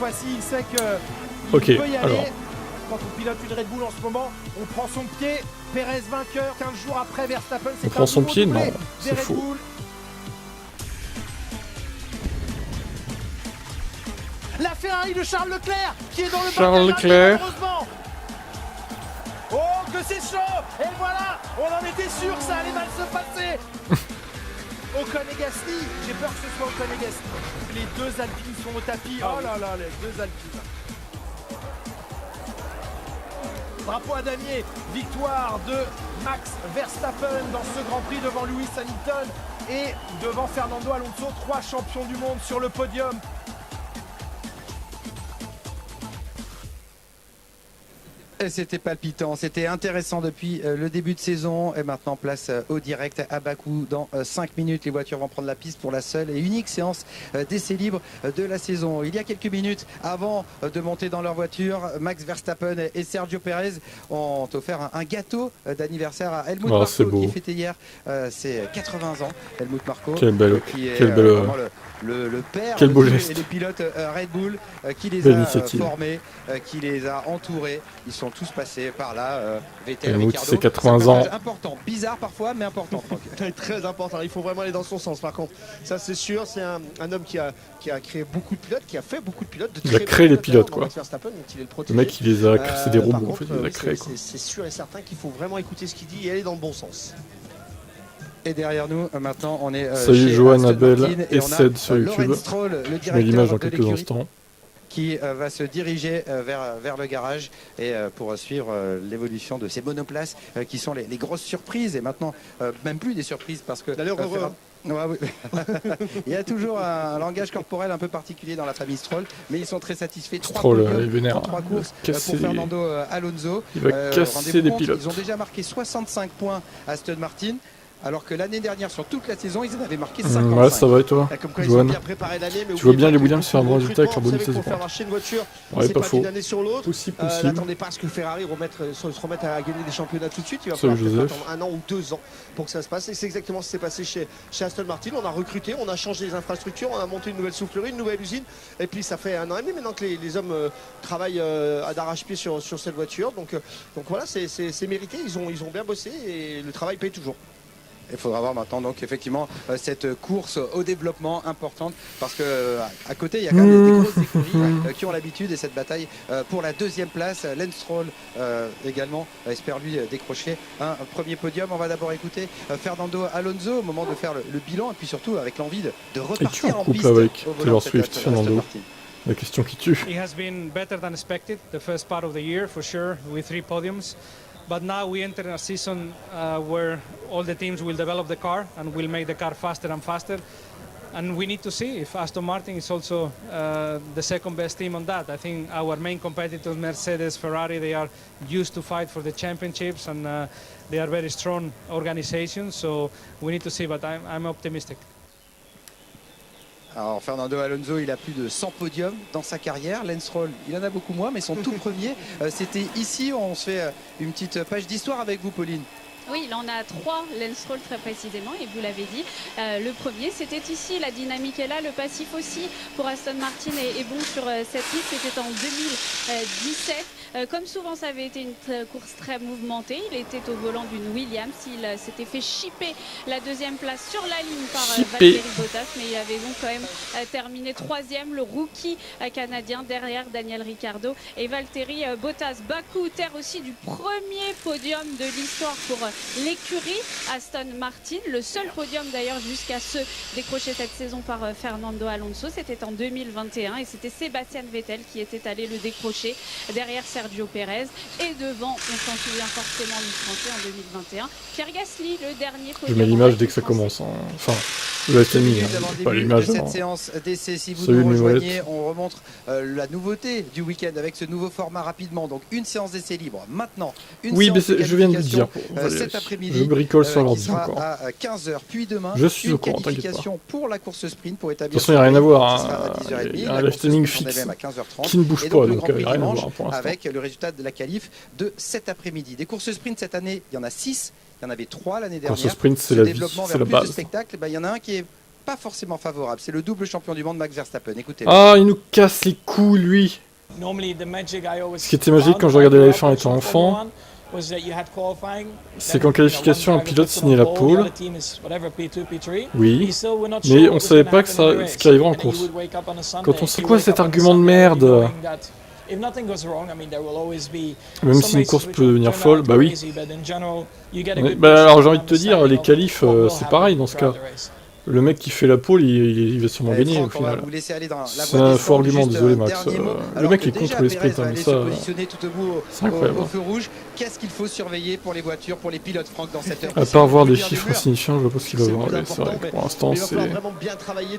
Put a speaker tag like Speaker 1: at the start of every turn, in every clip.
Speaker 1: fois-ci, il sait que
Speaker 2: Ok,
Speaker 1: peut y aller.
Speaker 2: alors.
Speaker 1: Quand on pilote une Red Bull en ce moment, on prend son pied. Perez vainqueur, 15 jours après Verstappen.
Speaker 2: On prend son pied? Non, c'est faux.
Speaker 1: Bull. La Ferrari de Charles Leclerc qui est dans le
Speaker 2: Charles
Speaker 1: barrage,
Speaker 2: Leclerc.
Speaker 1: malheureusement. Oh, que c'est chaud! Et voilà, on en était sûr que ça allait mal se passer. Ocon et Gasly, j'ai peur que ce soit Ocon et Gasly. Les deux Alpines sont au tapis. Oh là là, les deux Alpines. Drapeau à damier, victoire de Max Verstappen dans ce Grand Prix devant Lewis Hamilton et devant Fernando Alonso, 3 champions du monde sur le podium.
Speaker 3: C'était palpitant, c'était intéressant depuis le début de saison et maintenant place au direct à Bakou. Dans 5 minutes, les voitures vont prendre la piste pour la seule et unique séance d'essai libre de la saison. Il y a quelques minutes avant de monter dans leur voiture, Max Verstappen et Sergio Perez ont offert un gâteau d'anniversaire à Helmut Marko qui fêtait hier ses 80 ans. Helmut Marko qui est vraiment le père et le pilote Red Bull qui les a formés, qui les a entourés. Ils sont tous passés par là. Vettel, Ricciardo.
Speaker 2: C'est 80 ans.
Speaker 3: Important, bizarre parfois, mais important.
Speaker 4: Très important. Il faut vraiment aller dans son sens. Par contre, ça c'est sûr. C'est un homme qui a créé beaucoup de pilotes, qui a fait beaucoup de pilotes.
Speaker 2: Il a créé les pilotes, quoi. Le mec, il les a créés, c'est des robots. En fait, il les a créés.
Speaker 4: C'est sûr et certain qu'il faut vraiment écouter ce qu'il dit et aller dans le bon sens.
Speaker 3: Et derrière nous, maintenant, on est.
Speaker 2: Salut Johan, Abel et Ced sur YouTube. Je mets l'image dans quelques instants.
Speaker 3: Qui va se diriger vers le garage et pour suivre l'évolution de ces monoplaces qui sont les grosses surprises et maintenant même plus des surprises parce que
Speaker 4: d'ailleurs
Speaker 3: il y a toujours un langage corporel un peu particulier dans la famille Stroll, mais ils sont très satisfaits.
Speaker 2: 3
Speaker 3: courses pour Fernando Alonso.
Speaker 2: Il va casser des pilotes.
Speaker 3: Ils ont déjà marqué 65 points à Aston Martin. Alors que l'année dernière, sur toute la saison, ils en avaient marqué 55.
Speaker 2: Ouais, ça va et toi, Johan? Tu vois bien les Williams faire un bon résultat avec leur bonus saison.
Speaker 4: Ouais,
Speaker 2: pas faux.
Speaker 4: Possible. N'attendez pas à ce que Ferrari se remette à gagner des championnats tout de suite. Il va falloir attendre 1 an ou 2 ans pour que ça se passe. Et c'est exactement ce qui s'est passé chez Aston Martin. On a recruté, on a changé les infrastructures, on a monté une nouvelle soufflerie, une nouvelle usine. Et puis ça fait 1 an et demi maintenant que les hommes travaillent à d'arrache-pied sur cette voiture. Donc voilà, c'est mérité. Ils ont bien bossé et le travail paye toujours.
Speaker 3: Il faudra voir maintenant donc effectivement cette course au développement importante parce que à côté il y a quand même des grosses écuries qui ont l'habitude et cette bataille pour la 2e place. Lance Stroll également espère lui décrocher un premier podium. On va d'abord écouter Fernando Alonso au moment de faire le bilan et puis surtout avec l'envie de repartir en piste
Speaker 2: avec Taylor Swift, Fernando. La question qui tue.
Speaker 5: It has been better than expected the first part of the year for sure with 3 podiums. But now we enter a season where all the teams will develop the car and will make the car faster and faster. And we need to see if Aston Martin is also the second best team on that. I think our main competitors, Mercedes, Ferrari, they are used to fight for the championships and they are very strong organizations. So we need to see, but I'm optimistic.
Speaker 3: Alors Fernando Alonso, il a plus de 100 podiums dans sa carrière. Lance Stroll, il en a beaucoup moins, mais son tout premier, c'était ici. On se fait une petite page d'histoire avec vous, Pauline.
Speaker 6: Oui, il en a 3, Lance Stroll très précisément, et vous l'avez dit. Le premier, c'était ici, la dynamique est là, le passif aussi pour Aston Martin est bon sur cette piste. C'était en 2017. Comme souvent, ça avait été une course très mouvementée. Il était au volant d'une Williams. Il s'était fait chipper la 2e place sur la ligne par Valtteri Bottas, mais il avait donc quand même terminé 3e, le rookie canadien derrière Daniel Ricciardo et Valtteri Bottas. Bakou, terre aussi du premier podium de l'histoire pour l'écurie Aston Martin, le seul podium d'ailleurs jusqu'à ce décroché cette saison par Fernando Alonso. C'était en 2021 et c'était Sébastien Vettel qui était allé le décrocher derrière Sergio Perez et devant, on s'en souvient forcément du Français en 2021, Pierre Gasly, le dernier podium.
Speaker 2: Je mets l'image dès que ça commence. Enfin, le timing, pas l'image.
Speaker 3: Cette séance d'essai, si vous nous rejoignez, on remontre la nouveauté du week-end avec ce nouveau format rapidement. Donc une séance d'essai libre maintenant.
Speaker 2: Oui, mais je viens de le dire.
Speaker 3: Cet après-midi,
Speaker 2: je bricole sur l'ordi
Speaker 3: encore. À 15h, puis demain,
Speaker 2: je suis
Speaker 3: une
Speaker 2: au courant,
Speaker 3: qualification pour la course sprint pour établir.
Speaker 2: De toute façon, il n'y a rien à voir. Il y a un timing fixe qui ne bouge pas, donc il n'y a rien à voir pour l'instant.
Speaker 3: Avec le résultat de la qualif de cet après-midi. Des courses sprint cette année, il y en a 6. Il y en avait 3 l'année dernière.
Speaker 2: Course sprint, c'est la vie, c'est la base.
Speaker 3: De spectacle, il y en a un qui est pas forcément favorable. C'est le double champion du monde Max Verstappen. Écoutez.
Speaker 2: Ah, il nous casse les couilles, lui. Ce qui était magique quand je regardais la F1 étant enfant, c'est qu'en qualification, un pilote signait la pole. Oui, mais on savait pas que ça, ce qui arriverait en course. Quand on sait quoi cet argument de merde? Même si une course peut devenir folle, bah oui. Mais, bah alors j'ai envie de te dire, les qualifs, c'est pareil dans ce cas. Le mec qui fait la pole, il va sûrement gagner au final. C'est un faux argument, désolé Max. Le mec est contre les sprints, hein, mais ça, c'est incroyable.
Speaker 3: Qu'est-ce qu'il faut surveiller pour les voitures, pour les pilotes, Franck, dans cette heure?
Speaker 2: À part voir des chiffres insignifiants, je vois pas ce qu'il va voir. C'est vrai que pour l'instant,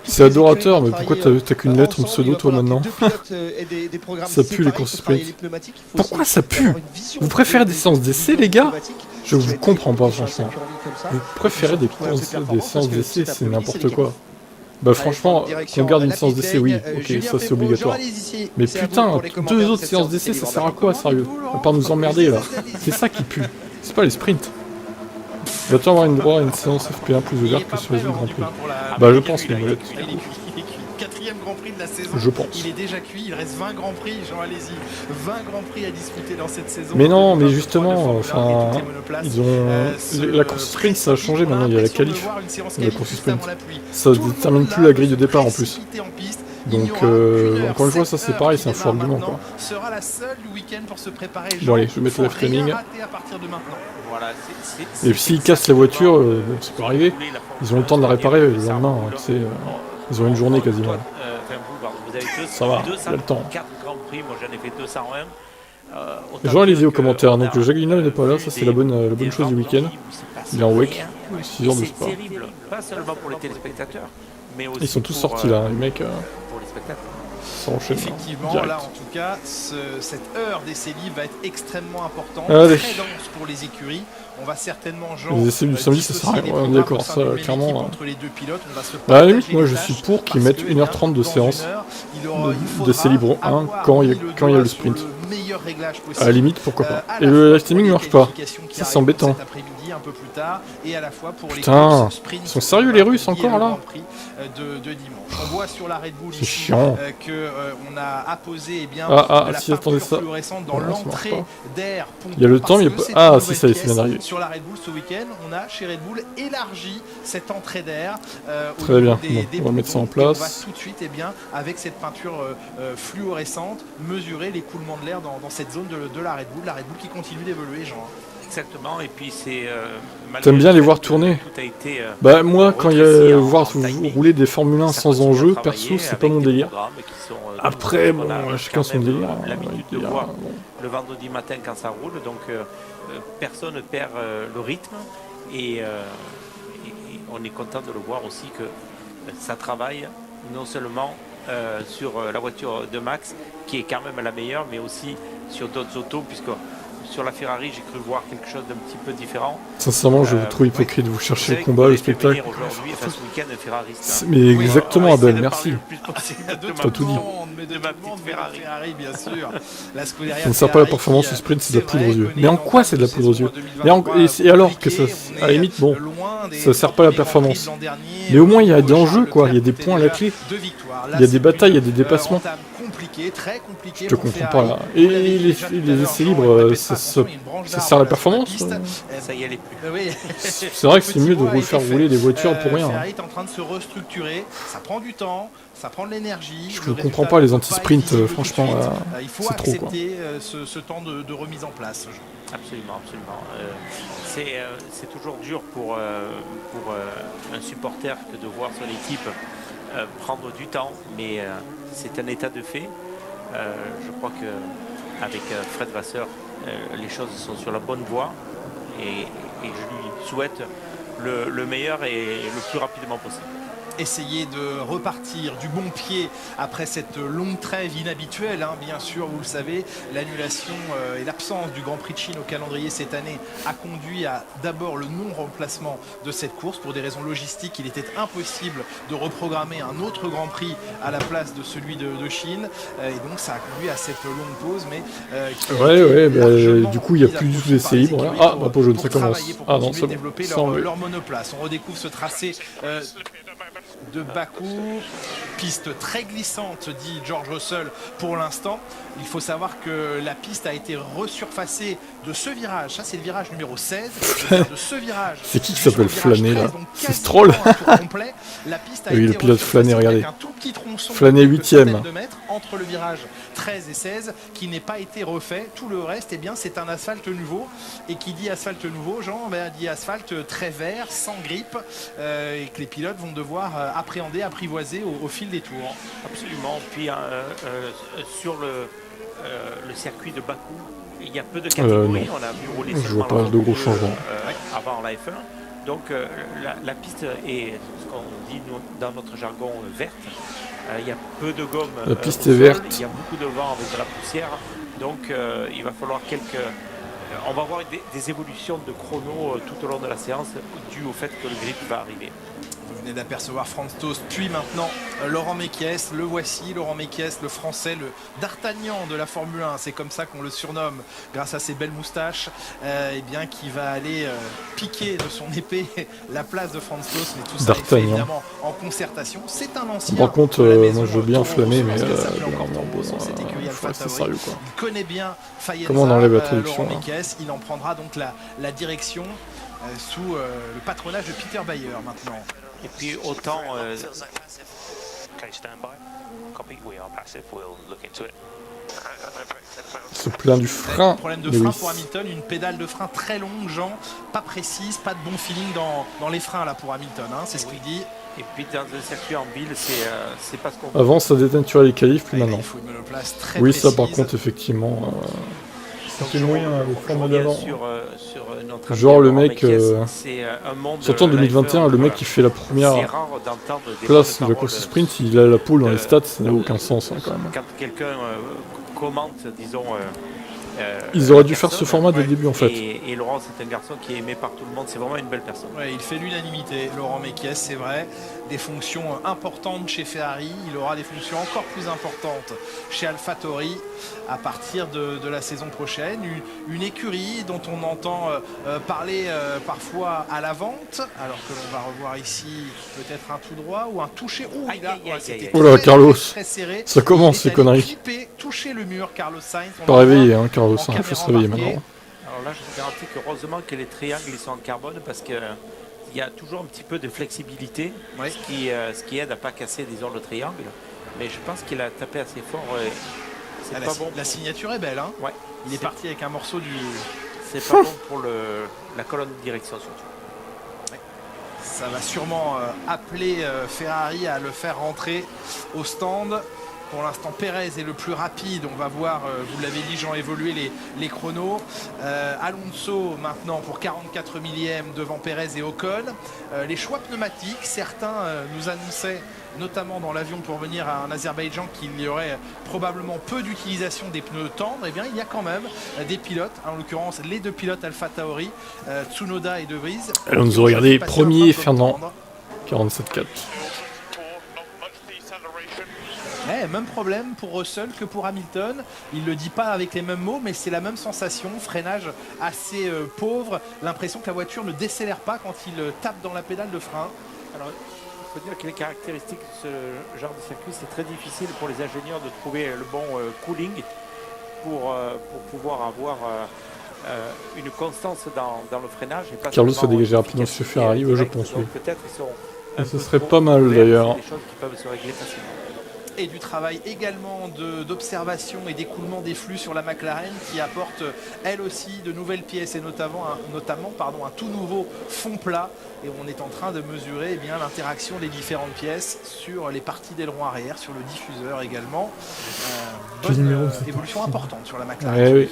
Speaker 2: c'est adorateur, mais pourquoi t'as qu'une lettre, un pseudo, toi, maintenant? Ça pue les courses sprint. Pourquoi ça pue? Vous préférez des séances d'essai, les gars? Je vous comprends pas, franchement. Vous préférez des séances d'essai, c'est n'importe quoi. Bah franchement, qu'on garde une séance d'essai, oui, ok, ça c'est obligatoire. Mais putain, 2 autres séances d'essai, ça sert à quoi, sérieux? À part nous emmerder, là. C'est ça qui pue. C'est pas les sprints. Va-t-on avoir une droit à une séance FP1 plus ouverte que sur les autres Grands Prix? Bah je pense, les molettes.
Speaker 1: Quatrième Grand Prix de la saison.
Speaker 2: Je pense.
Speaker 1: Il est déjà cuit, il reste 20 Grands Prix, Jean, allez-y. 20 Grands Prix à disputer dans cette saison.
Speaker 2: Mais non, mais justement, enfin, ils ont... La course sprint, ça a changé maintenant, il y a la qualif. La course sprint. Ça ne détermine plus la grille de départ en plus. Donc, encore une fois, ça c'est pareil, c'est un faux argument, quoi. Bon allez, je vais mettre le F-timing. Et puis s'ils cassent la voiture, bon, ça peut arriver. Ils ont le temps de la réparer le lendemain, tu sais. Ils ont une journée quasiment. Ça va, il y a le temps. Jean, allez-y aux commentaires. Donc le Jaguina n'est pas là, ça c'est la bonne chose du week-end. Il est en wake, 6 heures de spa. Ils sont tous sortis là, les mecs.
Speaker 1: Effectivement, là en tout cas, cette heure d'essai libre va être extrêmement importante,
Speaker 2: très
Speaker 1: dense pour les écuries. On va certainement
Speaker 2: les essais du samedi, ça sert à rien, on est d'accord, ça clairement. Bah, à la limite, moi je suis pour qu'ils mettent 1h30 de séance d'essai libre 1 quand il y a le sprint. À la limite, pourquoi pas. Et le live streaming ne marche pas. Ça c'est embêtant. Putain, ils sont sérieux les Russes encore là?
Speaker 1: On voit sur la Red Bull
Speaker 2: c'est chiant.
Speaker 1: on a apposé
Speaker 2: si, attendez ça.
Speaker 1: Dans l'entrée d'air.
Speaker 2: Il y a le temps, il y a pas... Ah si, ça y est, c'est bien arrivé.
Speaker 1: Sur la Red Bull ce week-end, on a chez Red Bull élargi cette entrée d'air.
Speaker 2: Très bien, on va mettre ça en place.
Speaker 1: On va tout de suite, avec cette peinture fluorescente, mesurer l'écoulement de l'air dans cette zone de la Red Bull. La Red Bull qui continue d'évoluer, Jean.
Speaker 7: Exactement, et puis c'est...
Speaker 2: T'aimes bien les voir tourner? Bah moi, quand il y a voir rouler des Formule 1 sans enjeu, perso, c'est pas mon délire. Après, bon, chacun son délire.
Speaker 7: L'habitude de voir le vendredi matin quand ça roule, donc personne ne perd le rythme, et on est content de le voir aussi que ça travaille non seulement sur la voiture de Max, qui est quand même la meilleure, mais aussi sur d'autres autos, puisque sur la Ferrari, j'ai cru voir quelque chose d'un petit peu différent.
Speaker 2: Sincèrement, je vous trouve hypocrite, vous cherchez le combat, le spectacle. Mais
Speaker 7: oui,
Speaker 2: exactement, Abel, merci.
Speaker 1: T'as
Speaker 2: tout dit.
Speaker 1: De ma petite Ferrari, bien sûr.
Speaker 2: Ça ne sert pas à la performance, le sprint, c'est de la poudre aux yeux. Mais en quoi c'est de la poudre aux yeux? Et alors que ça, à la limite, bon, ça sert pas à la performance. Mais au moins, il y a des enjeux, quoi. Il y a des points à la clé. Il y a des batailles, il y a des dépassements. Je te comprends pas là. Et les essais libres, ça sert à la performance?
Speaker 7: Ça y est,
Speaker 2: c'est vrai que c'est mieux de refaire rouler des voitures pour rien.
Speaker 1: Ferrari est en train de se restructurer, ça prend du temps, ça prend de l'énergie.
Speaker 2: Je ne comprends pas les anti-sprint, franchement,
Speaker 1: il faut
Speaker 2: c'est trop quoi.
Speaker 1: accepter ce temps de remise en place.
Speaker 7: Absolument, absolument. C'est toujours dur pour un supporter que de voir son équipe prendre du temps, mais c'est un état de fait. Je crois qu'avec Fred Vasseur, les choses sont sur la bonne voie, et je lui souhaite le meilleur et le plus rapidement possible.
Speaker 1: Essayer de repartir du bon pied après cette longue trêve inhabituelle, hein, bien sûr, vous le savez, l'annulation et l'absence du Grand Prix de Chine au calendrier cette année a conduit à d'abord le non-remplacement de cette course. Pour des raisons logistiques, il était impossible de reprogrammer un autre Grand Prix à la place de celui de Chine, et donc ça a conduit à cette longue pause, mais
Speaker 2: du coup il n'y a plus du tout d'essai libre. Là. Ah, drapeau jaune, ça commence. Ah non, c'est bon.
Speaker 1: Leur monoplace. On redécouvre ce tracé de Bakou. Piste très glissante, dit George Russell pour l'instant. Il faut savoir que la piste a été resurfacée de ce virage. Ça, c'est le virage numéro 16. De ce virage.
Speaker 2: C'est qui s'appelle Flâner là? C'est Stroll.
Speaker 1: La piste a
Speaker 2: oui,
Speaker 1: été
Speaker 2: le pilote Flâner, regardez.
Speaker 1: un tout petit tronçon
Speaker 2: Flâner 8ème.
Speaker 1: Entre le virage 13 et 16 qui n'est pas été refait. Tout le reste, eh bien, c'est un asphalte nouveau. Et qui dit asphalte nouveau, Jean, dit asphalte très vert, sans grippe, et que les pilotes vont devoir appréhender, apprivoiser au fil des tours.
Speaker 7: Absolument. Puis sur le circuit de Bakou, il y a peu de catégories. On a vu rouler
Speaker 2: je vois pas de gros changements
Speaker 7: avant la F1. Donc la piste est ce qu'on dit dans notre jargon verte. Il y a peu de gomme.
Speaker 2: La piste est verte.
Speaker 7: Il y a beaucoup de vent avec de la poussière. Donc il va falloir on va avoir des évolutions de chrono tout au long de la séance dû au fait que le grip va arriver.
Speaker 1: Vous venez d'apercevoir Franz Tost, puis maintenant Laurent Mekies. Le voici, Laurent Mekies, le français, le d'Artagnan de la Formule 1. C'est comme ça qu'on le surnomme, grâce à ses belles moustaches. Bien, qui va aller piquer de son épée la place de Franz Tost. Mais tout ça est fait évidemment en concertation. C'est un ancien.
Speaker 2: Par contre, moi je veux bien flâner, mais
Speaker 1: c'est
Speaker 2: sérieux quoi.
Speaker 1: Il connaît bien Fayenza.
Speaker 2: Comment on enlève la traduction
Speaker 1: Laurent Mekies, il en prendra donc la direction sous le patronage de Peter Bayer maintenant.
Speaker 7: Et puis autant
Speaker 2: se plaint du frein.
Speaker 1: Problème de frein pour Hamilton, une pédale de frein très longue, Jean, pas précise, pas de bon feeling dans les freins là pour Hamilton, hein, c'est ce qu'il dit.
Speaker 7: Et puis dans un circuit en ville, c'est pas ce qu'on...
Speaker 2: Avant ça dénaturait les qualifs, puis maintenant.
Speaker 1: Il faut une monoplace très
Speaker 2: oui,
Speaker 1: précise.
Speaker 2: ça par contre effectivement... C'était moyen, le format d'avant. Genre le mec, surtout en 2021, le mec qui fait la première place de la course sprint, il a la pole dans les stats, ça n'a aucun sens hein, quand même.
Speaker 7: Quand quelqu'un commente, disons...
Speaker 2: ils auraient dû faire ce format dès le début en fait.
Speaker 7: Et Laurent, c'est un garçon qui est aimé par tout le monde, c'est vraiment une belle personne.
Speaker 1: Ouais, il fait l'unanimité, Laurent Mekies, c'est vrai. Des fonctions importantes chez Ferrari, il aura des fonctions encore plus importantes chez AlphaTauri à partir de la saison prochaine. Une écurie dont on entend parler parfois à la vente, alors que l'on va revoir ici peut-être un tout droit ou un touché.
Speaker 2: Oh là, Carlos, ça commence ces conneries.
Speaker 1: Toucher le mur, Carlos Sainz.
Speaker 2: Pas réveillé, hein, Carlos, il faut se réveiller maintenant.
Speaker 7: Alors là, je vous garantis qu'heureusement que les triangles ils sont en carbone parce que il y a toujours un petit peu de flexibilité, ce qui aide à ne pas casser, disons, le triangle. Mais je pense qu'il a tapé assez fort. C'est pas bon.
Speaker 1: La signature est belle, hein.
Speaker 7: Ouais.
Speaker 1: Il est parti avec un morceau du...
Speaker 7: C'est pas bon pour la colonne de direction surtout.
Speaker 1: Ouais. Ça va sûrement appeler Ferrari à le faire rentrer au stand. Pour l'instant, Pérez est le plus rapide. On va voir, vous l'avez dit, Jean, évoluer les chronos. Alonso, maintenant, pour 44 millièmes devant Pérez et Ocon. Les choix pneumatiques, certains nous annonçaient, notamment dans l'avion pour venir en Azerbaïdjan, qu'il y aurait probablement peu d'utilisation des pneus tendres. Eh bien, il y a quand même des pilotes, en l'occurrence les deux pilotes AlphaTauri, Tsunoda et De Vries.
Speaker 2: Alonso, regardez, premier, Fernand, 47,4.
Speaker 1: Même problème pour Russell que pour Hamilton. Il ne le dit pas avec les mêmes mots, mais c'est la même sensation. Freinage assez pauvre. L'impression que la voiture ne décélère pas quand il tape dans la pédale de frein.
Speaker 7: Alors, il faut dire que les caractéristiques de ce genre de circuit, c'est très difficile pour les ingénieurs de trouver le bon cooling pour pouvoir avoir une constance dans le freinage. Et pas
Speaker 2: Carlos a dégagé rapidement sur Ferrari, je pense. Oui.
Speaker 7: Peut-être ils sont
Speaker 2: ce serait pas mal d'ailleurs.
Speaker 7: Des choses qui peuvent se régler facilement.
Speaker 1: Et du travail également d'observation et d'écoulement des flux sur la McLaren qui apporte elle aussi de nouvelles pièces et notamment un tout nouveau fond plat. Et on est en train de mesurer l'interaction des différentes pièces sur les parties d'aileron arrière, sur le diffuseur également. Évolution importante sur la McLaren.
Speaker 2: Oui.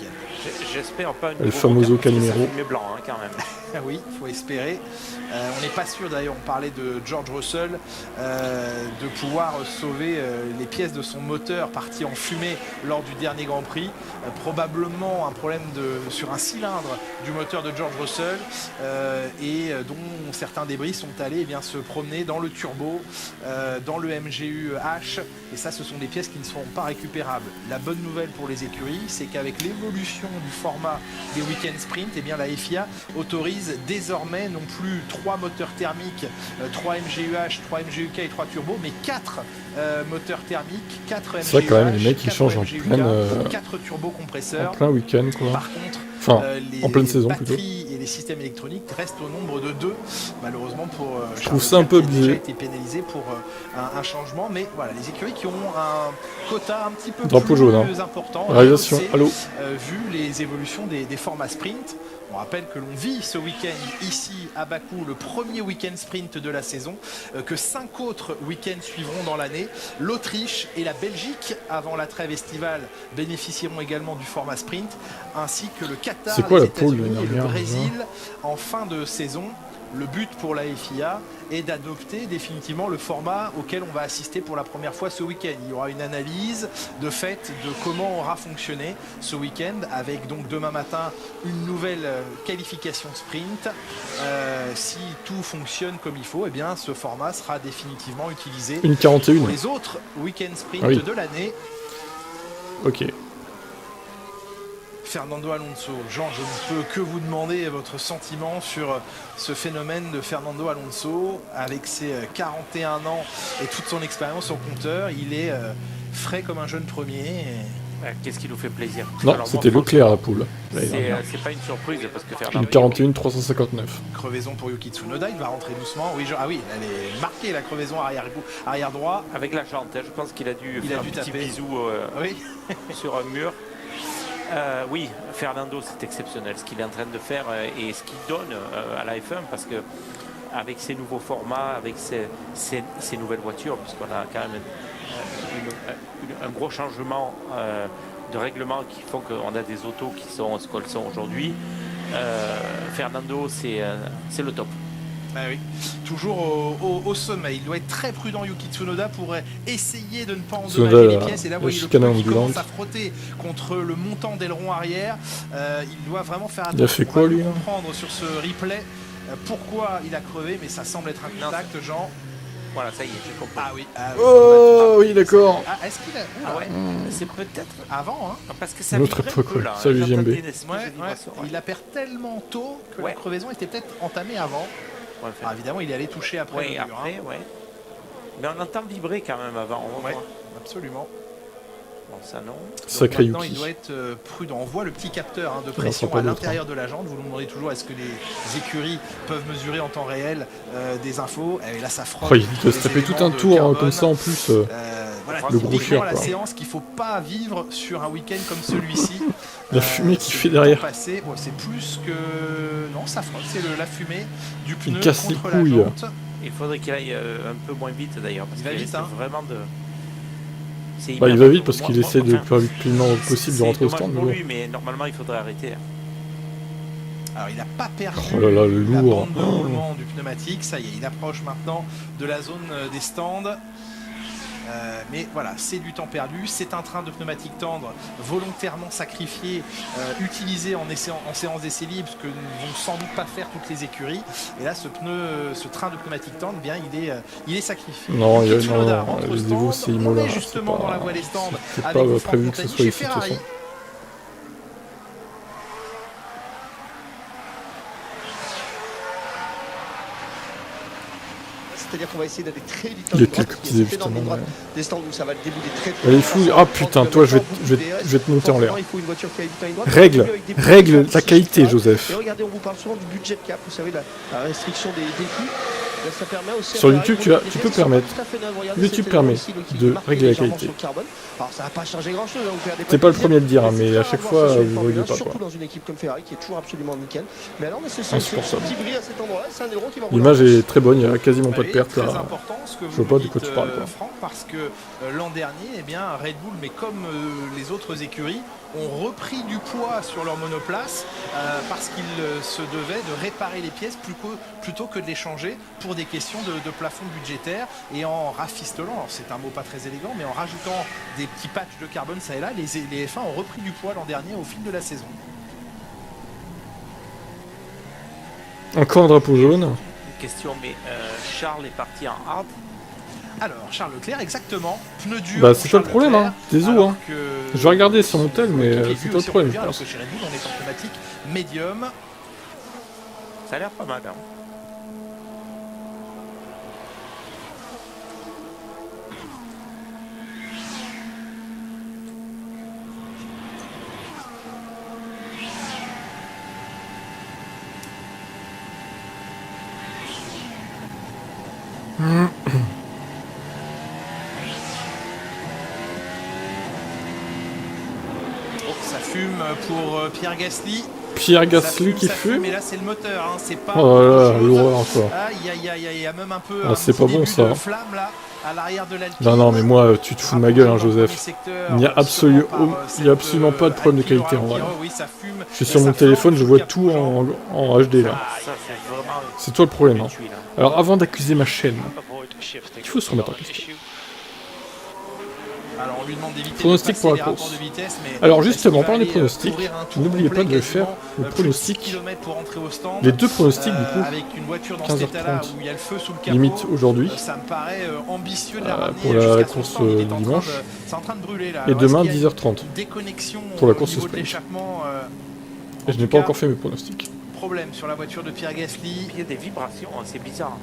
Speaker 7: J'espère pas
Speaker 2: le famoso Calimero.
Speaker 7: Blanc quand même.
Speaker 1: Oui, il faut espérer. On n'est pas sûr d'ailleurs, on parlait de George Russell, de pouvoir sauver les pièces de son moteur parti en fumée lors du dernier Grand Prix. Probablement un problème sur un cylindre du moteur de George Russell et dont certains débris sont allés se promener dans le turbo, dans le MGU H. Et ça, ce sont des pièces qui ne seront pas récupérables. La bonne nouvelle pour les écuries, c'est qu'avec l'évolution du format des week-end sprint, eh bien la FIA autorise désormais non plus 3 moteurs thermiques, 3 MGUH, 3 MGUK et 3 turbos, mais 4 moteurs thermiques, 4 MGUH,
Speaker 2: c'est vrai quand même, les mecs ils changent en
Speaker 1: MGUK,
Speaker 2: pleine...
Speaker 1: 4 turbocompresseurs.
Speaker 2: En plein week-end quoi.
Speaker 1: Par contre,
Speaker 2: enfin, en pleine saison plutôt.
Speaker 1: Les batteries et les systèmes électroniques restent au nombre de 2, malheureusement pour
Speaker 2: je trouve ça un peu
Speaker 1: qui a déjà
Speaker 2: abusé.
Speaker 1: été pénalisé pour un changement, mais voilà, les écuries qui ont un quota un petit peu
Speaker 2: Drapeau
Speaker 1: plus
Speaker 2: jaune, hein.
Speaker 1: important,
Speaker 2: Réalisation,
Speaker 1: c'est,
Speaker 2: allô.
Speaker 1: vu les évolutions des formats sprint. On rappelle que l'on vit ce week-end ici à Bakou, le premier week-end sprint de la saison, que 5 autres week-ends suivront dans l'année. L'Autriche et la Belgique, avant la trêve estivale, bénéficieront également du format sprint, ainsi que le Qatar,
Speaker 2: c'est quoi
Speaker 1: les
Speaker 2: la pole
Speaker 1: États-Unis et le
Speaker 2: dernière,
Speaker 1: Brésil en fin de saison. Le but pour la FIA est d'adopter définitivement le format auquel on va assister pour la première fois ce week-end. Il y aura une analyse de fait de comment aura fonctionné ce week-end, avec donc demain matin une nouvelle qualification sprint. Si tout fonctionne comme il faut, eh bien ce format sera définitivement utilisé
Speaker 2: Une 41.
Speaker 1: pour les autres week-end sprint de l'année.
Speaker 2: Ok.
Speaker 1: Fernando Alonso. Jean, je ne peux que vous demander votre sentiment sur ce phénomène de Fernando Alonso. Avec ses 41 ans et toute son expérience au compteur, il est frais comme un jeune premier.
Speaker 7: Qu'est-ce qui nous fait plaisir?
Speaker 2: Non, c'était Leclerc à la poule.
Speaker 7: C'est pas une surprise parce que Fernando...
Speaker 2: Une 41 359.
Speaker 1: Crevaison pour Yuki Tsunoda, il va rentrer doucement. Oui, ah oui, elle est marquée la crevaison arrière droit.
Speaker 7: Avec la jante, je pense qu'il a dû faire un petit bisou sur un mur. Oui, Fernando, c'est exceptionnel ce qu'il est en train de faire et ce qu'il donne à la F1 parce que avec ces nouveaux formats, avec ces nouvelles voitures, puisqu'on a quand même un gros changement de règlement qui font qu'on a des autos qui sont ce qu'elles sont aujourd'hui. Fernando, c'est le top.
Speaker 1: Ah oui. Toujours au sommet. Il doit être très prudent, Yuki Tsunoda, pour essayer de ne pas endommager les pièces. Et là, vous voyez le pneu qui commence à frotter contre le montant d'aileron arrière. Il doit vraiment faire attention.
Speaker 2: Il a fait quoi, lui,
Speaker 1: comprendre sur ce replay pourquoi il a crevé, mais ça semble être un contact, Jean.
Speaker 7: Voilà, ça y est, j'ai compris.
Speaker 1: Ah oui.
Speaker 2: Oh oui, d'accord.
Speaker 1: Ah, est-ce qu'il a...
Speaker 7: Ah ouais, c'est peut-être
Speaker 1: avant, hein.
Speaker 7: Parce que ça
Speaker 2: notre époque, là. Salut JMB.
Speaker 1: Il la perd tellement tôt que la crevaison était peut-être entamée avant. Alors, évidemment, il est allé toucher après le mur.
Speaker 7: Après, mais on entend vibrer quand même avant.
Speaker 1: Absolument.
Speaker 7: Bon, ça non.
Speaker 2: Sacré
Speaker 1: maintenant,
Speaker 2: Yuki.
Speaker 1: il doit être prudent. On voit le petit capteur de pression à l'intérieur de la jante. Vous nous demandez toujours est-ce que les écuries peuvent mesurer en temps réel des infos. Et là, ça frotte.
Speaker 2: Il doit se taper tout un tour comme ça en plus.
Speaker 1: Voilà,
Speaker 2: le gros chieur.
Speaker 1: La séance qu'il ne faut pas vivre sur un week-end comme celui-ci.
Speaker 2: La fumée qui fait derrière.
Speaker 1: C'est plus que... Non, ça frotte. C'est la fumée du pneu
Speaker 2: casse les
Speaker 1: contre la
Speaker 2: couilles.
Speaker 1: jante.
Speaker 7: Il faudrait qu'il aille un peu moins vite d'ailleurs.
Speaker 1: Il va vite, hein.
Speaker 7: Vraiment de...
Speaker 2: il va vite parce qu'il essaie de faire le plus vite possible de rentrer au stand.
Speaker 7: Pour lui, mais normalement il faudrait arrêter.
Speaker 1: Alors il n'a pas perdu
Speaker 2: oh là là, le
Speaker 1: la
Speaker 2: lourd.
Speaker 1: bande de roulement du pneumatique. Ça y est, il approche maintenant de la zone des stands. Mais voilà, c'est du temps perdu. C'est un train de pneumatique tendre volontairement sacrifié, utilisé en séance d'essai libre, ce que ne vont sans doute pas faire toutes les écuries. Et là, ce train de pneumatique tendre, eh bien, il est sacrifié.
Speaker 2: Non,
Speaker 1: les
Speaker 2: niveaux, c'est Imola.
Speaker 1: On est justement dans la voie des stands.
Speaker 2: C'est
Speaker 1: avec
Speaker 2: pas prévu que ce soit ici de toute façon.
Speaker 4: C'est-à-dire qu'on va essayer d'aller très vite.
Speaker 2: Il y a quelques petits évitements.
Speaker 4: Des stands où ça va débouler très
Speaker 2: Elle est fou. Ah putain, toi je vais te monter en l'air. Règle la qualité, Joseph.
Speaker 4: Et regardez, on vous parle souvent du budget cap, vous savez, la restriction des coûts. Ça permet aussi
Speaker 2: sur YouTube, tu peux permettre. YouTube permet de régler la qualité.
Speaker 4: Alors ça va pas changer grand-chose.
Speaker 2: T'es pas le premier à le dire, mais à chaque fois, vous ne réglez pas.
Speaker 4: Surtout dans une équipe comme Ferrari qui est toujours absolument nickel. Mais alors, ce petit bruit à cet endroit-là, c'est un aileron qui va.
Speaker 2: L'image est très bonne, il n'y a quasiment pas de perte là.
Speaker 1: Je
Speaker 2: vois pas de quoi tu parles.
Speaker 1: Franck, parce que l'an dernier, eh bien, Red Bull, mais comme les autres écuries, ont repris du poids sur leur monoplace parce qu'ils se devaient de réparer les pièces plutôt que de les changer pour des questions de plafond budgétaire, et en rafistolant, c'est un mot pas très élégant, mais en rajoutant des petits patchs de carbone ça et là, les F1 ont repris du poids l'an dernier au fil de la saison.
Speaker 2: Encore un drapeau jaune.
Speaker 7: Question, mais Charles est parti en hard.
Speaker 1: Alors, Charles Leclerc, exactement. Pneu dur.
Speaker 2: Bah, c'est pas le problème, hein. Désolé, hein. Je vais regarder sur mon tel, mais c'est pas le problème.
Speaker 1: Alors que chez Red Bull, on est en pneumatique médium.
Speaker 7: Ça a l'air pas mal, hein.
Speaker 1: Ça fume pour Pierre Gasly.
Speaker 2: Pierre Gasly qui fume.
Speaker 1: Mais là, c'est le moteur, hein. C'est pas.
Speaker 2: Oh là là, l'horreur quoi.
Speaker 1: Aïe, aïe, aïe, il y a même un peu.
Speaker 2: Ah, c'est pas bon ça.
Speaker 1: Flamme, là, à l'arrière de l'Alpine.
Speaker 2: Non, non, mais moi, tu te fous de ma gueule, hein, Joseph. Il n'y a absolument pas de problème de qualité en vrai. Je suis sur mon téléphone, je vois tout en HD là. C'est toi le problème. Hein. Alors, avant d'accuser ma chaîne, il faut se remettre en question.
Speaker 1: Alors, on lui demande d'éviter
Speaker 2: pronostic pour la course. Alors justement, en parlant des pronostics, n'oubliez pas de faire le pronostic. Les deux pronostics du coup, 15h30, limite aujourd'hui, pour la course du dimanche, et demain 10h30, pour la course sprint. Et je n'ai pas encore fait mes pronostics.
Speaker 1: Problème sur la voiture de Pierre Gasly.
Speaker 7: Il y a des vibrations, c'est bizarre.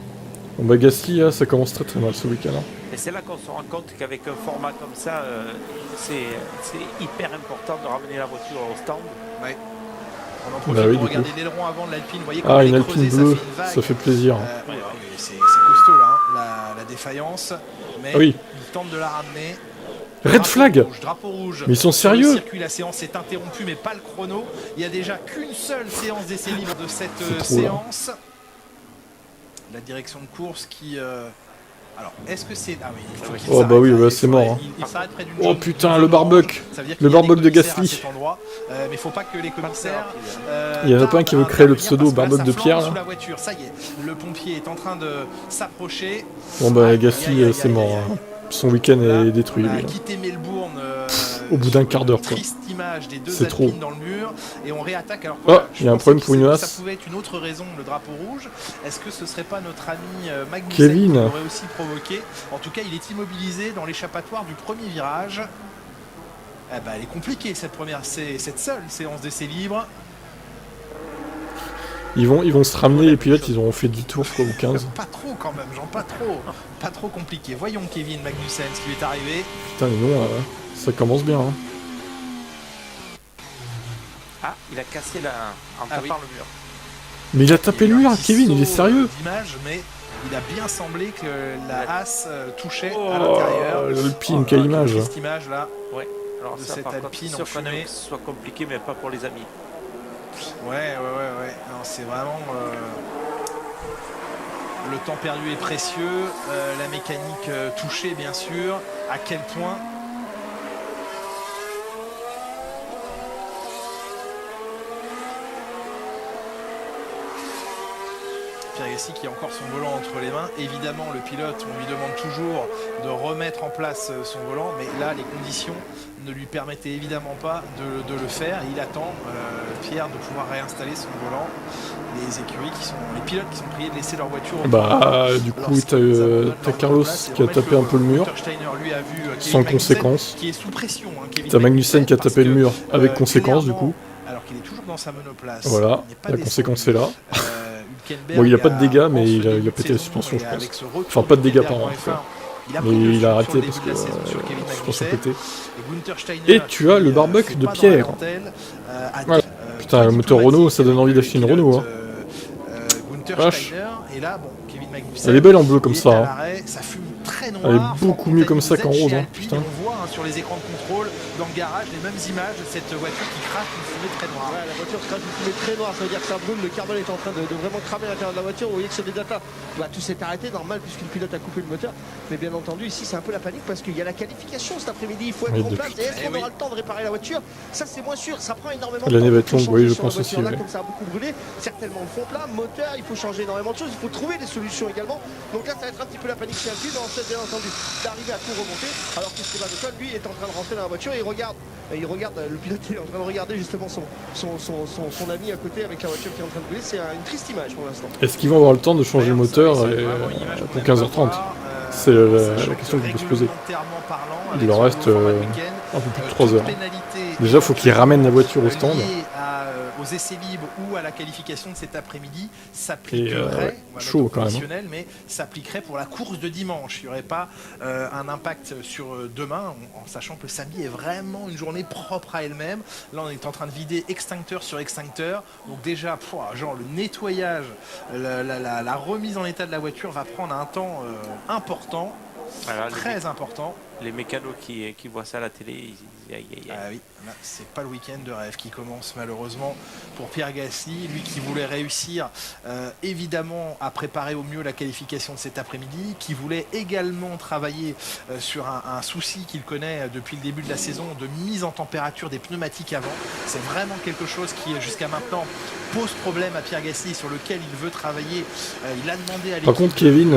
Speaker 2: Bon bah Gasly, là, ça commence très très mal ce week-end. Hein.
Speaker 7: Et c'est là qu'on se rend compte qu'avec un format comme ça, c'est hyper important de ramener la voiture au stand.
Speaker 1: Ouais. On en profite pour regarder l'aileron avant de l'Alpine. Vous voyez
Speaker 2: ah, une Alpine bleue, ça fait plaisir.
Speaker 1: C'est costaud là, hein, la défaillance. Mais
Speaker 2: oui.
Speaker 1: il tente de la ramener.
Speaker 2: Red flag.
Speaker 1: Drapeau rouge.
Speaker 2: Mais ils sont sérieux.
Speaker 1: Circuit, la séance est interrompue, mais pas le chrono. Il y a déjà qu'une seule séance d'essai libre de cette séance. Là. La direction de course qui... Alors, est-ce que c'est... Ah oui,
Speaker 2: oh bah oui, bah, c'est mort. Hein.
Speaker 1: Il s'arrête près d'une
Speaker 2: oh putain, le barbuck. Le barbuck de Gasly.
Speaker 1: Mais faut pas que les commissaires...
Speaker 2: Il y en a pas un qui veut créer le pseudo barbuck de Pierre. Là.
Speaker 1: La voiture. Ça y est, le pompier est en train de s'approcher.
Speaker 2: Bon bah Gasly, c'est mort. Hein. Son week-end est détruit.
Speaker 1: On a quitté Melbourne...
Speaker 2: au bout d'un quart d'heure, quoi.
Speaker 1: C'est trop. Dans le mur, et on réattaque. Alors,
Speaker 2: oh, il y a un problème pour une as.
Speaker 1: Ça pouvait être une autre raison, le drapeau rouge. Est-ce que ce serait pas notre ami Magnussen
Speaker 2: Kevin
Speaker 1: qui l'aurait aussi provoqué? En tout cas, il est immobilisé dans l'échappatoire du premier virage. Eh ben, elle est compliquée cette seule séance d'essai libre.
Speaker 2: Ils vont se ramener, les pilotes, ils ont fait 10 tours, quoi, ou 15.
Speaker 1: Pas trop quand même, genre pas trop compliqué. Voyons Kevin Magnussen, ce qui lui est arrivé.
Speaker 2: Putain, mais non, ça commence bien. Hein.
Speaker 7: Ah, il a cassé en tapant le mur.
Speaker 2: Mais il a tapé le mur, Kevin, il est sérieux.
Speaker 1: Mais il a bien semblé que la As touchait à l'intérieur.
Speaker 2: L'Alpine, quelle image.
Speaker 1: Cette image là.
Speaker 7: Ouais. Alors
Speaker 1: de
Speaker 7: ça,
Speaker 1: cette Alpine en fumée.
Speaker 7: Que ce soit compliqué, mais pas pour les amis.
Speaker 1: Ouais. Non, c'est vraiment... Le temps perdu est précieux. La mécanique touchée, bien sûr. À quel point... Pierre Gasly qui a encore son volant entre les mains. Évidemment, le pilote, on lui demande toujours de remettre en place son volant, mais là, les conditions ne lui permettaient évidemment pas de le faire. Il attend, Pierre, de pouvoir réinstaller son volant. Les pilotes qui sont priés de laisser leur voiture.
Speaker 2: Bah, du coup, t'as Carlos qui a tapé un peu le mur, sans conséquence.
Speaker 1: Qui est sous pression.
Speaker 2: T'as Magnussen qui a tapé le mur avec conséquence, du coup.
Speaker 1: Alors qu'il est toujours dans sa monoplace.
Speaker 2: Voilà, la conséquence est là. Bon, il a pas de dégâts, mais il a pété la suspension, je pense. Enfin, pas de dégâts, pardon. Mais il a arrêté parce que la suspension pété. Et tu as le barbuck de Pierre. Voilà. Putain, le moteur Renault, ça donne envie d'acheter une Renault. Hein. Vache. Elle est belle en bleu comme ça. Hein. Elle est beaucoup mieux comme ça qu'en rose. Hein. Putain.
Speaker 1: On voit sur les écrans de contrôle dans le garage les mêmes images de cette voiture qui crache une fumée très noire.
Speaker 4: Ouais, la voiture crache une fumée très noire, ça veut dire que ça brûle, le carbone est en train de vraiment cramer l'intérieur de la voiture. Vous voyez que sur des datas, tout s'est arrêté, normal puisqu'une pilote a coupé le moteur. Mais bien entendu, ici c'est un peu la panique parce qu'il y a la qualification cet après-midi, il faut être en place. Et est-ce qu'on aura le temps de réparer la voiture? Ça c'est moins sûr, ça prend énormément de temps.
Speaker 2: L'année va être longue, oui, je pense aussi.
Speaker 1: Là, comme ça a beaucoup brûlé, certainement le fond plat, moteur, il faut changer énormément de choses, il faut trouver des solutions également. Donc là ça va être un petit peu la panique qui inclut, dans cette bien entendu d'arriver à tout remonter, alors que Esteban Ocon lui est en train de rentrer dans la voiture et il regarde, le pilote est en train de regarder justement son ami à côté avec la voiture qui est en train de brûler. C'est une triste image pour l'instant.
Speaker 2: Est-ce qu'ils vont avoir le temps de changer le moteur pour 15h30? C'est la question qu'on peut se poser. Il leur reste un peu plus de 3 heures. Déjà, il faut qu'ils ramènent la voiture au stand.
Speaker 1: Aux essais libres ou à la qualification de cet après-midi s'appliquerait,
Speaker 2: chaud quand même,
Speaker 1: mais s'appliquerait pour la course de dimanche. Il n'y aurait pas un impact sur demain, en sachant que le samedi est vraiment une journée propre à elle-même. Là, on est en train de vider extincteur sur extincteur. Donc déjà, genre le nettoyage, la remise en état de la voiture va prendre un temps important, très important.
Speaker 7: Les mécanos qui voient ça à la télé,
Speaker 1: ah oui, c'est pas le week-end de rêve qui commence malheureusement pour Pierre Gasly, lui qui voulait réussir évidemment à préparer au mieux la qualification de cet après-midi, qui voulait également travailler sur un souci qu'il connaît depuis le début de la saison de mise en température des pneumatiques avant. C'est vraiment quelque chose qui jusqu'à maintenant pose problème à Pierre Gasly, sur lequel il veut travailler. Il a demandé à l'équipe.
Speaker 2: Par contre, Kevin,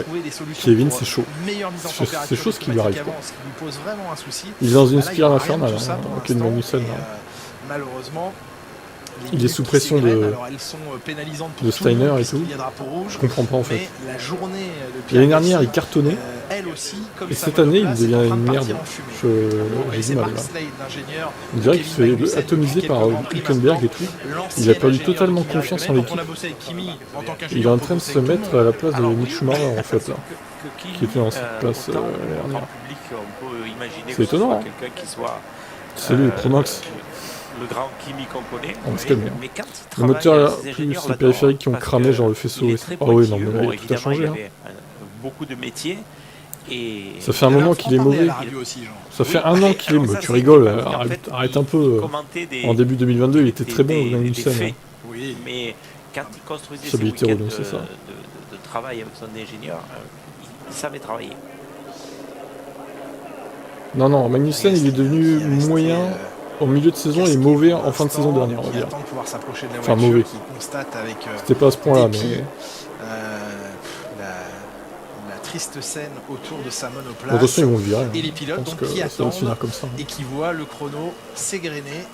Speaker 1: trouver des solutions
Speaker 2: Kevin, c'est chaud.
Speaker 1: C'est
Speaker 2: chaud ce qui lui arrive.
Speaker 1: Ce qui lui pose vraiment un souci.
Speaker 2: Il est dans une spirale infernale, Ken Magnussen.
Speaker 1: Malheureusement,
Speaker 2: il est sous pression de Steiner et tout. Je comprends pas en fait. L'année dernière, il cartonnait. Et cette année, il devient une merde. J'ai du mal là. On dirait qu'il se fait atomiser par Hülkenberg et tout. Il a perdu totalement confiance en l'équipe. Il est en train de se mettre à la place de Mick Schumacher en fait, là, qui était dans cette place l'année dernière. C'est étonnant. C'est lui, le Promax.
Speaker 7: Le grand Kimi qu'on connaît.
Speaker 2: On se calme. Le moteur, plus les périphériques qui ont cramé, genre le faisceau. Ah oui, non, mais là, tout a changé.
Speaker 7: Beaucoup de métiers. Et
Speaker 2: ça fait un moment qu'il est mauvais. Ça fait un an qu'il est mauvais. Tu rigoles, arrête un peu. En début 2022, il était très bon au Magnussen.
Speaker 7: Oui, mais quand il construisait ses week-ends de travail avec son ingénieur, il savait travailler.
Speaker 2: Non, Magnussen, il est devenu moyen. En milieu de saison, il est mauvais en fin de saison dernière, on va dire. Enfin, mauvais. C'était pas à ce point-là, mais...
Speaker 1: la triste scène autour de sa monoplace.
Speaker 2: De toute façon, ils vont le virer.
Speaker 1: Et les pilotes donc, qui attendent et qui voient le chrono s'égrener.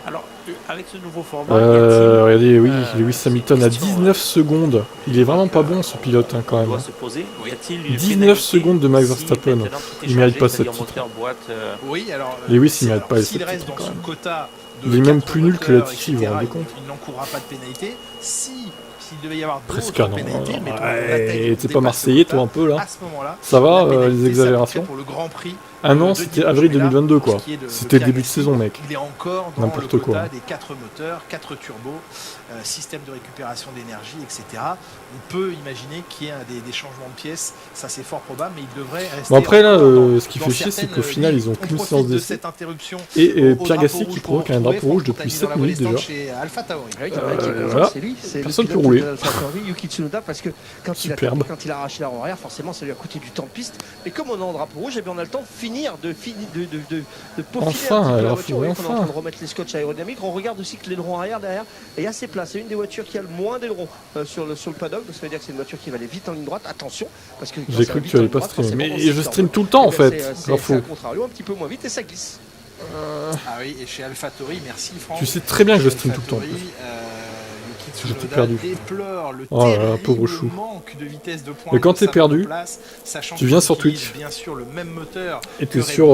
Speaker 7: Alors, avec ce nouveau format...
Speaker 2: regardez, oui, Lewis Hamilton à 19 secondes. Il est vraiment pas bon, ce pilote, hein, quand même. 19 secondes de Max Verstappen. Il mérite pas cette titre. Lewis, il mérite pas cette titre, quand même. Il est même plus nul que Latifi, vous vous rendez compte?
Speaker 1: Il n'encourra pas de pénalité. S'il devait y avoir
Speaker 2: presque un an. T'es pas Marseillais, toi, un peu, là? Ça va, les exagérations? Un an, c'était avril 2022, quoi. C'était le début de saison, mec.
Speaker 1: Il est encore dans n'importe quoi. Des 4 moteurs, 4 turbos, système de récupération d'énergie, etc. On peut imaginer qu'il y ait des changements de pièces. Ça, c'est fort probable, mais il devrait rester...
Speaker 2: Bon, après, là, ce qui fait chier, c'est qu'au final, ils ont qu'une séance d'essai. Et Pierre Gasly qui provoque un drapeau rouge depuis 7 minutes, déjà. Voilà, personne ne peut rouler.
Speaker 4: Yuki Tsunoda, parce que quand il a arraché la roue arrière, forcément, ça lui a coûté du temps de piste. Et comme on est en drapeau rouge, on a le temps de finir de peaufiner
Speaker 2: enfin,
Speaker 4: la voiture. On est en train de remettre les scotch aérodynamiques. On regarde aussi que l'aileron arrière derrière est assez plat. C'est une des voitures qui a le moins d'aileron sur le paddock. Donc ça veut dire que c'est une voiture qui va aller vite en ligne droite. Attention, parce que
Speaker 2: j'ai cru que tu allais pas streamer. Mais je stream tout le temps en fait.
Speaker 4: C'est à contrario, un petit peu moins vite et ça glisse.
Speaker 1: Ah oui, et chez AlphaTauri, merci Franck.
Speaker 2: Tu sais très bien que je stream tout le temps. J'étais perdu. Oh là là, pauvre chou. Mais quand t'es perdu, tu viens sur Twitch. Et t'es sur...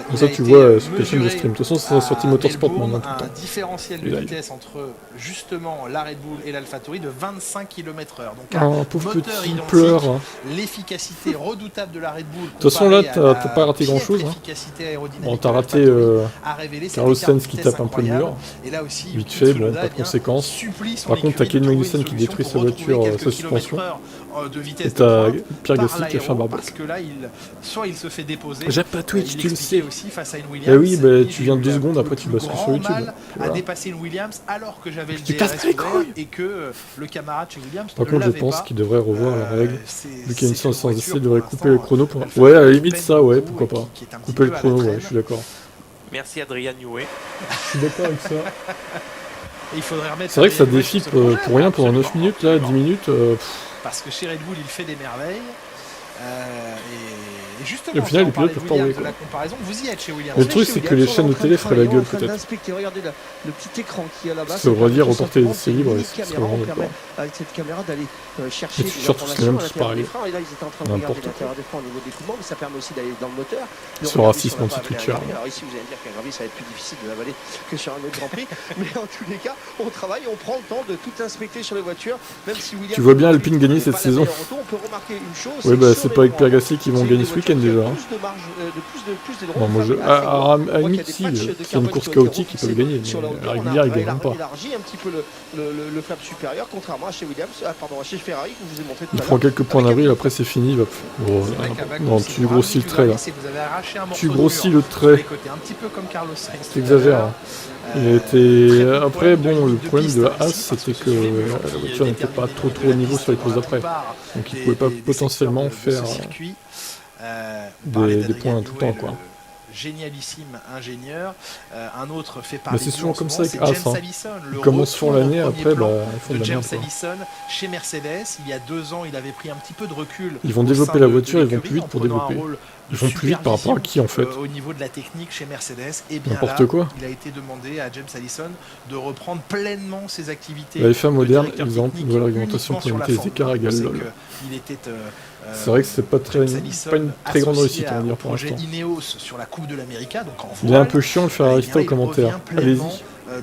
Speaker 2: comme ça tu vois sur quelle chaîne je stream. De toute façon c'est sur Team Motorsport maintenant tout le temps.
Speaker 1: Un différentiel de vitesse entre justement la Red Bull et l'AlphaTauri de 25 km/h. Donc
Speaker 2: un pauvre petit pleure.
Speaker 1: L'efficacité redoutable de la Red Bull.
Speaker 2: De toute façon là t'as pas raté grand chose. Bon t'as raté Carlos Sainz qui tape un peu le mur. Vite fait, bon pas de conséquences. Par contre, t'as Ken Magnussen qui détruit sa voiture, sa suspension. Et t'as Pierre Gasly qui a fait un barbare. J'ai pas Twitch, tu le sais. Eh oui, bah tu viens 2 secondes, après tu bascules sur YouTube.
Speaker 1: A dépassé une Williams alors que j'avais le DRS et que le camarade chez Williams.
Speaker 2: Par contre, je pense qu'il devrait revoir la règle. Vu qu'il y a une séance sans essai, il devrait couper le chrono pour... Ouais, à la limite ça, ouais, pourquoi pas. Couper le chrono, ouais, je suis d'accord.
Speaker 7: Merci Adrien Newey.
Speaker 2: Je suis d'accord avec ça.
Speaker 1: C'est
Speaker 2: vrai que ça défie pour rien pendant 9 minutes, là, 10 minutes.
Speaker 1: Parce que chez Red Bull, il fait des merveilles. Et justement,
Speaker 2: au final, les pilotes peuvent pas rouler.
Speaker 1: La comparaison, vous y êtes chez Williams.
Speaker 2: Le truc, c'est que les chaînes de télé feraient la gueule, peut-être.
Speaker 4: Regardez le petit écran qui est là-bas.
Speaker 2: Ça veut dire reporter les essais libres,
Speaker 4: c'est vraiment d'accord. Avec cette caméra d'aller chercher des
Speaker 2: surtout ce même qui paraît.
Speaker 4: Et là, ils étaient en train de regarder l'intérieur des freins au niveau des coulements, mais ça permet aussi d'aller dans le moteur.
Speaker 2: Sur racisme anti-Twitcher.
Speaker 4: Alors ici, vous allez me dire qu'un gravier, ça va être plus difficile de l'avaler que sur un autre Grand Prix. Mais en tous les cas, on travaille, on prend le temps de tout inspecter sur les voitures. Même si Williams,
Speaker 2: tu vois bien Alpine gagner cette saison.
Speaker 4: On peut remarquer une chose.
Speaker 2: Oui, bah c'est pas avec Pierre Gasly qu'ils vont gagner ce week-end déjà. Non, moi je. À limite, si, c'est une course chaotique, ils peuvent gagner. Mais la régulière, ils gagnent pas.
Speaker 4: élargi un petit peu le flap supérieur, contrairement à chez Williams, pardon, à chez Ferrari, que je vous ai montré tout à
Speaker 2: Il
Speaker 4: l'heure.
Speaker 2: prend quelques points d'avril, après c'est fini. Non, tu grossis le trait là. Tu grossis le trait.
Speaker 1: Un petit peu comme Carlos Sainz.
Speaker 2: T'exagères. Il a été. Après, bon, le problème de la Haas, c'était que la voiture n'était pas trop au niveau sur les courses d'après. Donc il ne pouvait pas potentiellement faire des points tout le temps, quoi.
Speaker 1: Génialissime ingénieur, un autre fait
Speaker 2: Mais
Speaker 1: parler
Speaker 2: c'est
Speaker 1: de
Speaker 2: souvent
Speaker 1: lui en
Speaker 2: comme
Speaker 1: ce
Speaker 2: ça
Speaker 1: moment,
Speaker 2: avec
Speaker 1: c'est
Speaker 2: Haas.
Speaker 1: James
Speaker 2: Hein.
Speaker 1: Allison,
Speaker 2: Ils
Speaker 1: le
Speaker 2: commencent sur
Speaker 1: retour
Speaker 2: l'année,
Speaker 1: au
Speaker 2: après,
Speaker 1: premier plan
Speaker 2: ils font de
Speaker 1: de
Speaker 2: la
Speaker 1: James
Speaker 2: merde, quoi.
Speaker 1: Allison chez Mercedes. Il y a 2 ans, il avait pris un petit peu de recul.
Speaker 2: Ils vont
Speaker 1: au
Speaker 2: développer
Speaker 1: sein
Speaker 2: la
Speaker 1: de
Speaker 2: voiture, ils vont
Speaker 1: l'écurie
Speaker 2: plus vite
Speaker 1: en
Speaker 2: pour
Speaker 1: prenant un
Speaker 2: développer.
Speaker 1: rôle
Speaker 2: Ils vont plus vite par rapport à qui en fait?
Speaker 1: Au niveau de la technique chez Mercedes, et bien
Speaker 2: N'importe
Speaker 1: là,
Speaker 2: quoi.
Speaker 1: il a été demandé à James Allison de reprendre pleinement ses activités.
Speaker 2: La F1 moderne,
Speaker 1: de directeur
Speaker 2: exemple,
Speaker 1: technique
Speaker 2: nouvelle réglementation
Speaker 1: uniquement
Speaker 2: pour
Speaker 1: sur la
Speaker 2: limiter les écarts
Speaker 1: Formule 1.
Speaker 2: égale
Speaker 1: On sait
Speaker 2: LOL.
Speaker 1: qu'il était,
Speaker 2: C'est vrai que c'est pas une très grande réussite, on va dire, pour
Speaker 1: projet
Speaker 2: l'instant.
Speaker 1: Ineos sur la Coupe de l'América, donc en
Speaker 2: Il est un
Speaker 1: voile.
Speaker 2: peu chiant le Ferrarista au commentaire. Allez-y.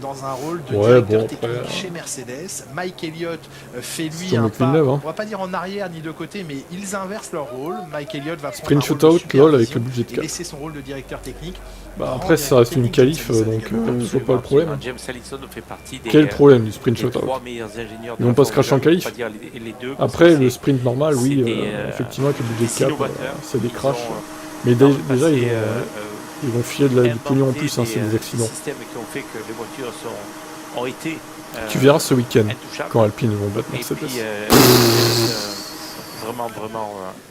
Speaker 1: Dans un rôle de
Speaker 2: Ouais,
Speaker 1: directeur
Speaker 2: bon,
Speaker 1: technique
Speaker 2: après,
Speaker 1: chez Mercedes. Mike Elliott fait lui
Speaker 2: c'est
Speaker 1: un
Speaker 2: Tom
Speaker 1: pas,
Speaker 2: McVilleneuve, hein.
Speaker 1: on va pas dire en arrière ni de côté, mais ils inversent leur rôle. Mike Elliott va
Speaker 2: Sprint
Speaker 1: prendre un rôle de
Speaker 2: shootout, lol, avec le
Speaker 1: supervision
Speaker 2: budget de
Speaker 1: et
Speaker 2: 4.
Speaker 1: laisser son rôle de directeur technique.
Speaker 2: Bah après, ça reste une qualif, donc je vois pas le problème.
Speaker 7: James Allison fait partie des.
Speaker 2: Quel problème du sprint
Speaker 7: des
Speaker 2: shootout?
Speaker 7: 3 meilleurs ingénieurs de
Speaker 2: Ils vont
Speaker 7: la
Speaker 2: pas se cracher en
Speaker 7: Formule 1,
Speaker 2: qualif.
Speaker 7: on va dire les deux, parce
Speaker 2: Après,
Speaker 7: que
Speaker 2: le
Speaker 7: c'est-
Speaker 2: sprint normal, oui,
Speaker 7: c'est des,
Speaker 2: effectivement, avec le budget
Speaker 7: des
Speaker 2: de 4,
Speaker 7: innovateurs
Speaker 2: c'est des
Speaker 7: qui
Speaker 2: crashs.
Speaker 7: ont,
Speaker 2: Mais
Speaker 7: dans le
Speaker 2: déjà,
Speaker 7: passé,
Speaker 2: ils vont filer du pognon en plus, hein, c'est des accidents.
Speaker 7: systèmes qui ont fait que les voitures ont été
Speaker 2: Tu verras ce week-end,
Speaker 7: intouchables.
Speaker 2: quand Alpine vont battre
Speaker 7: Et
Speaker 2: Mercedes.
Speaker 7: puis, vraiment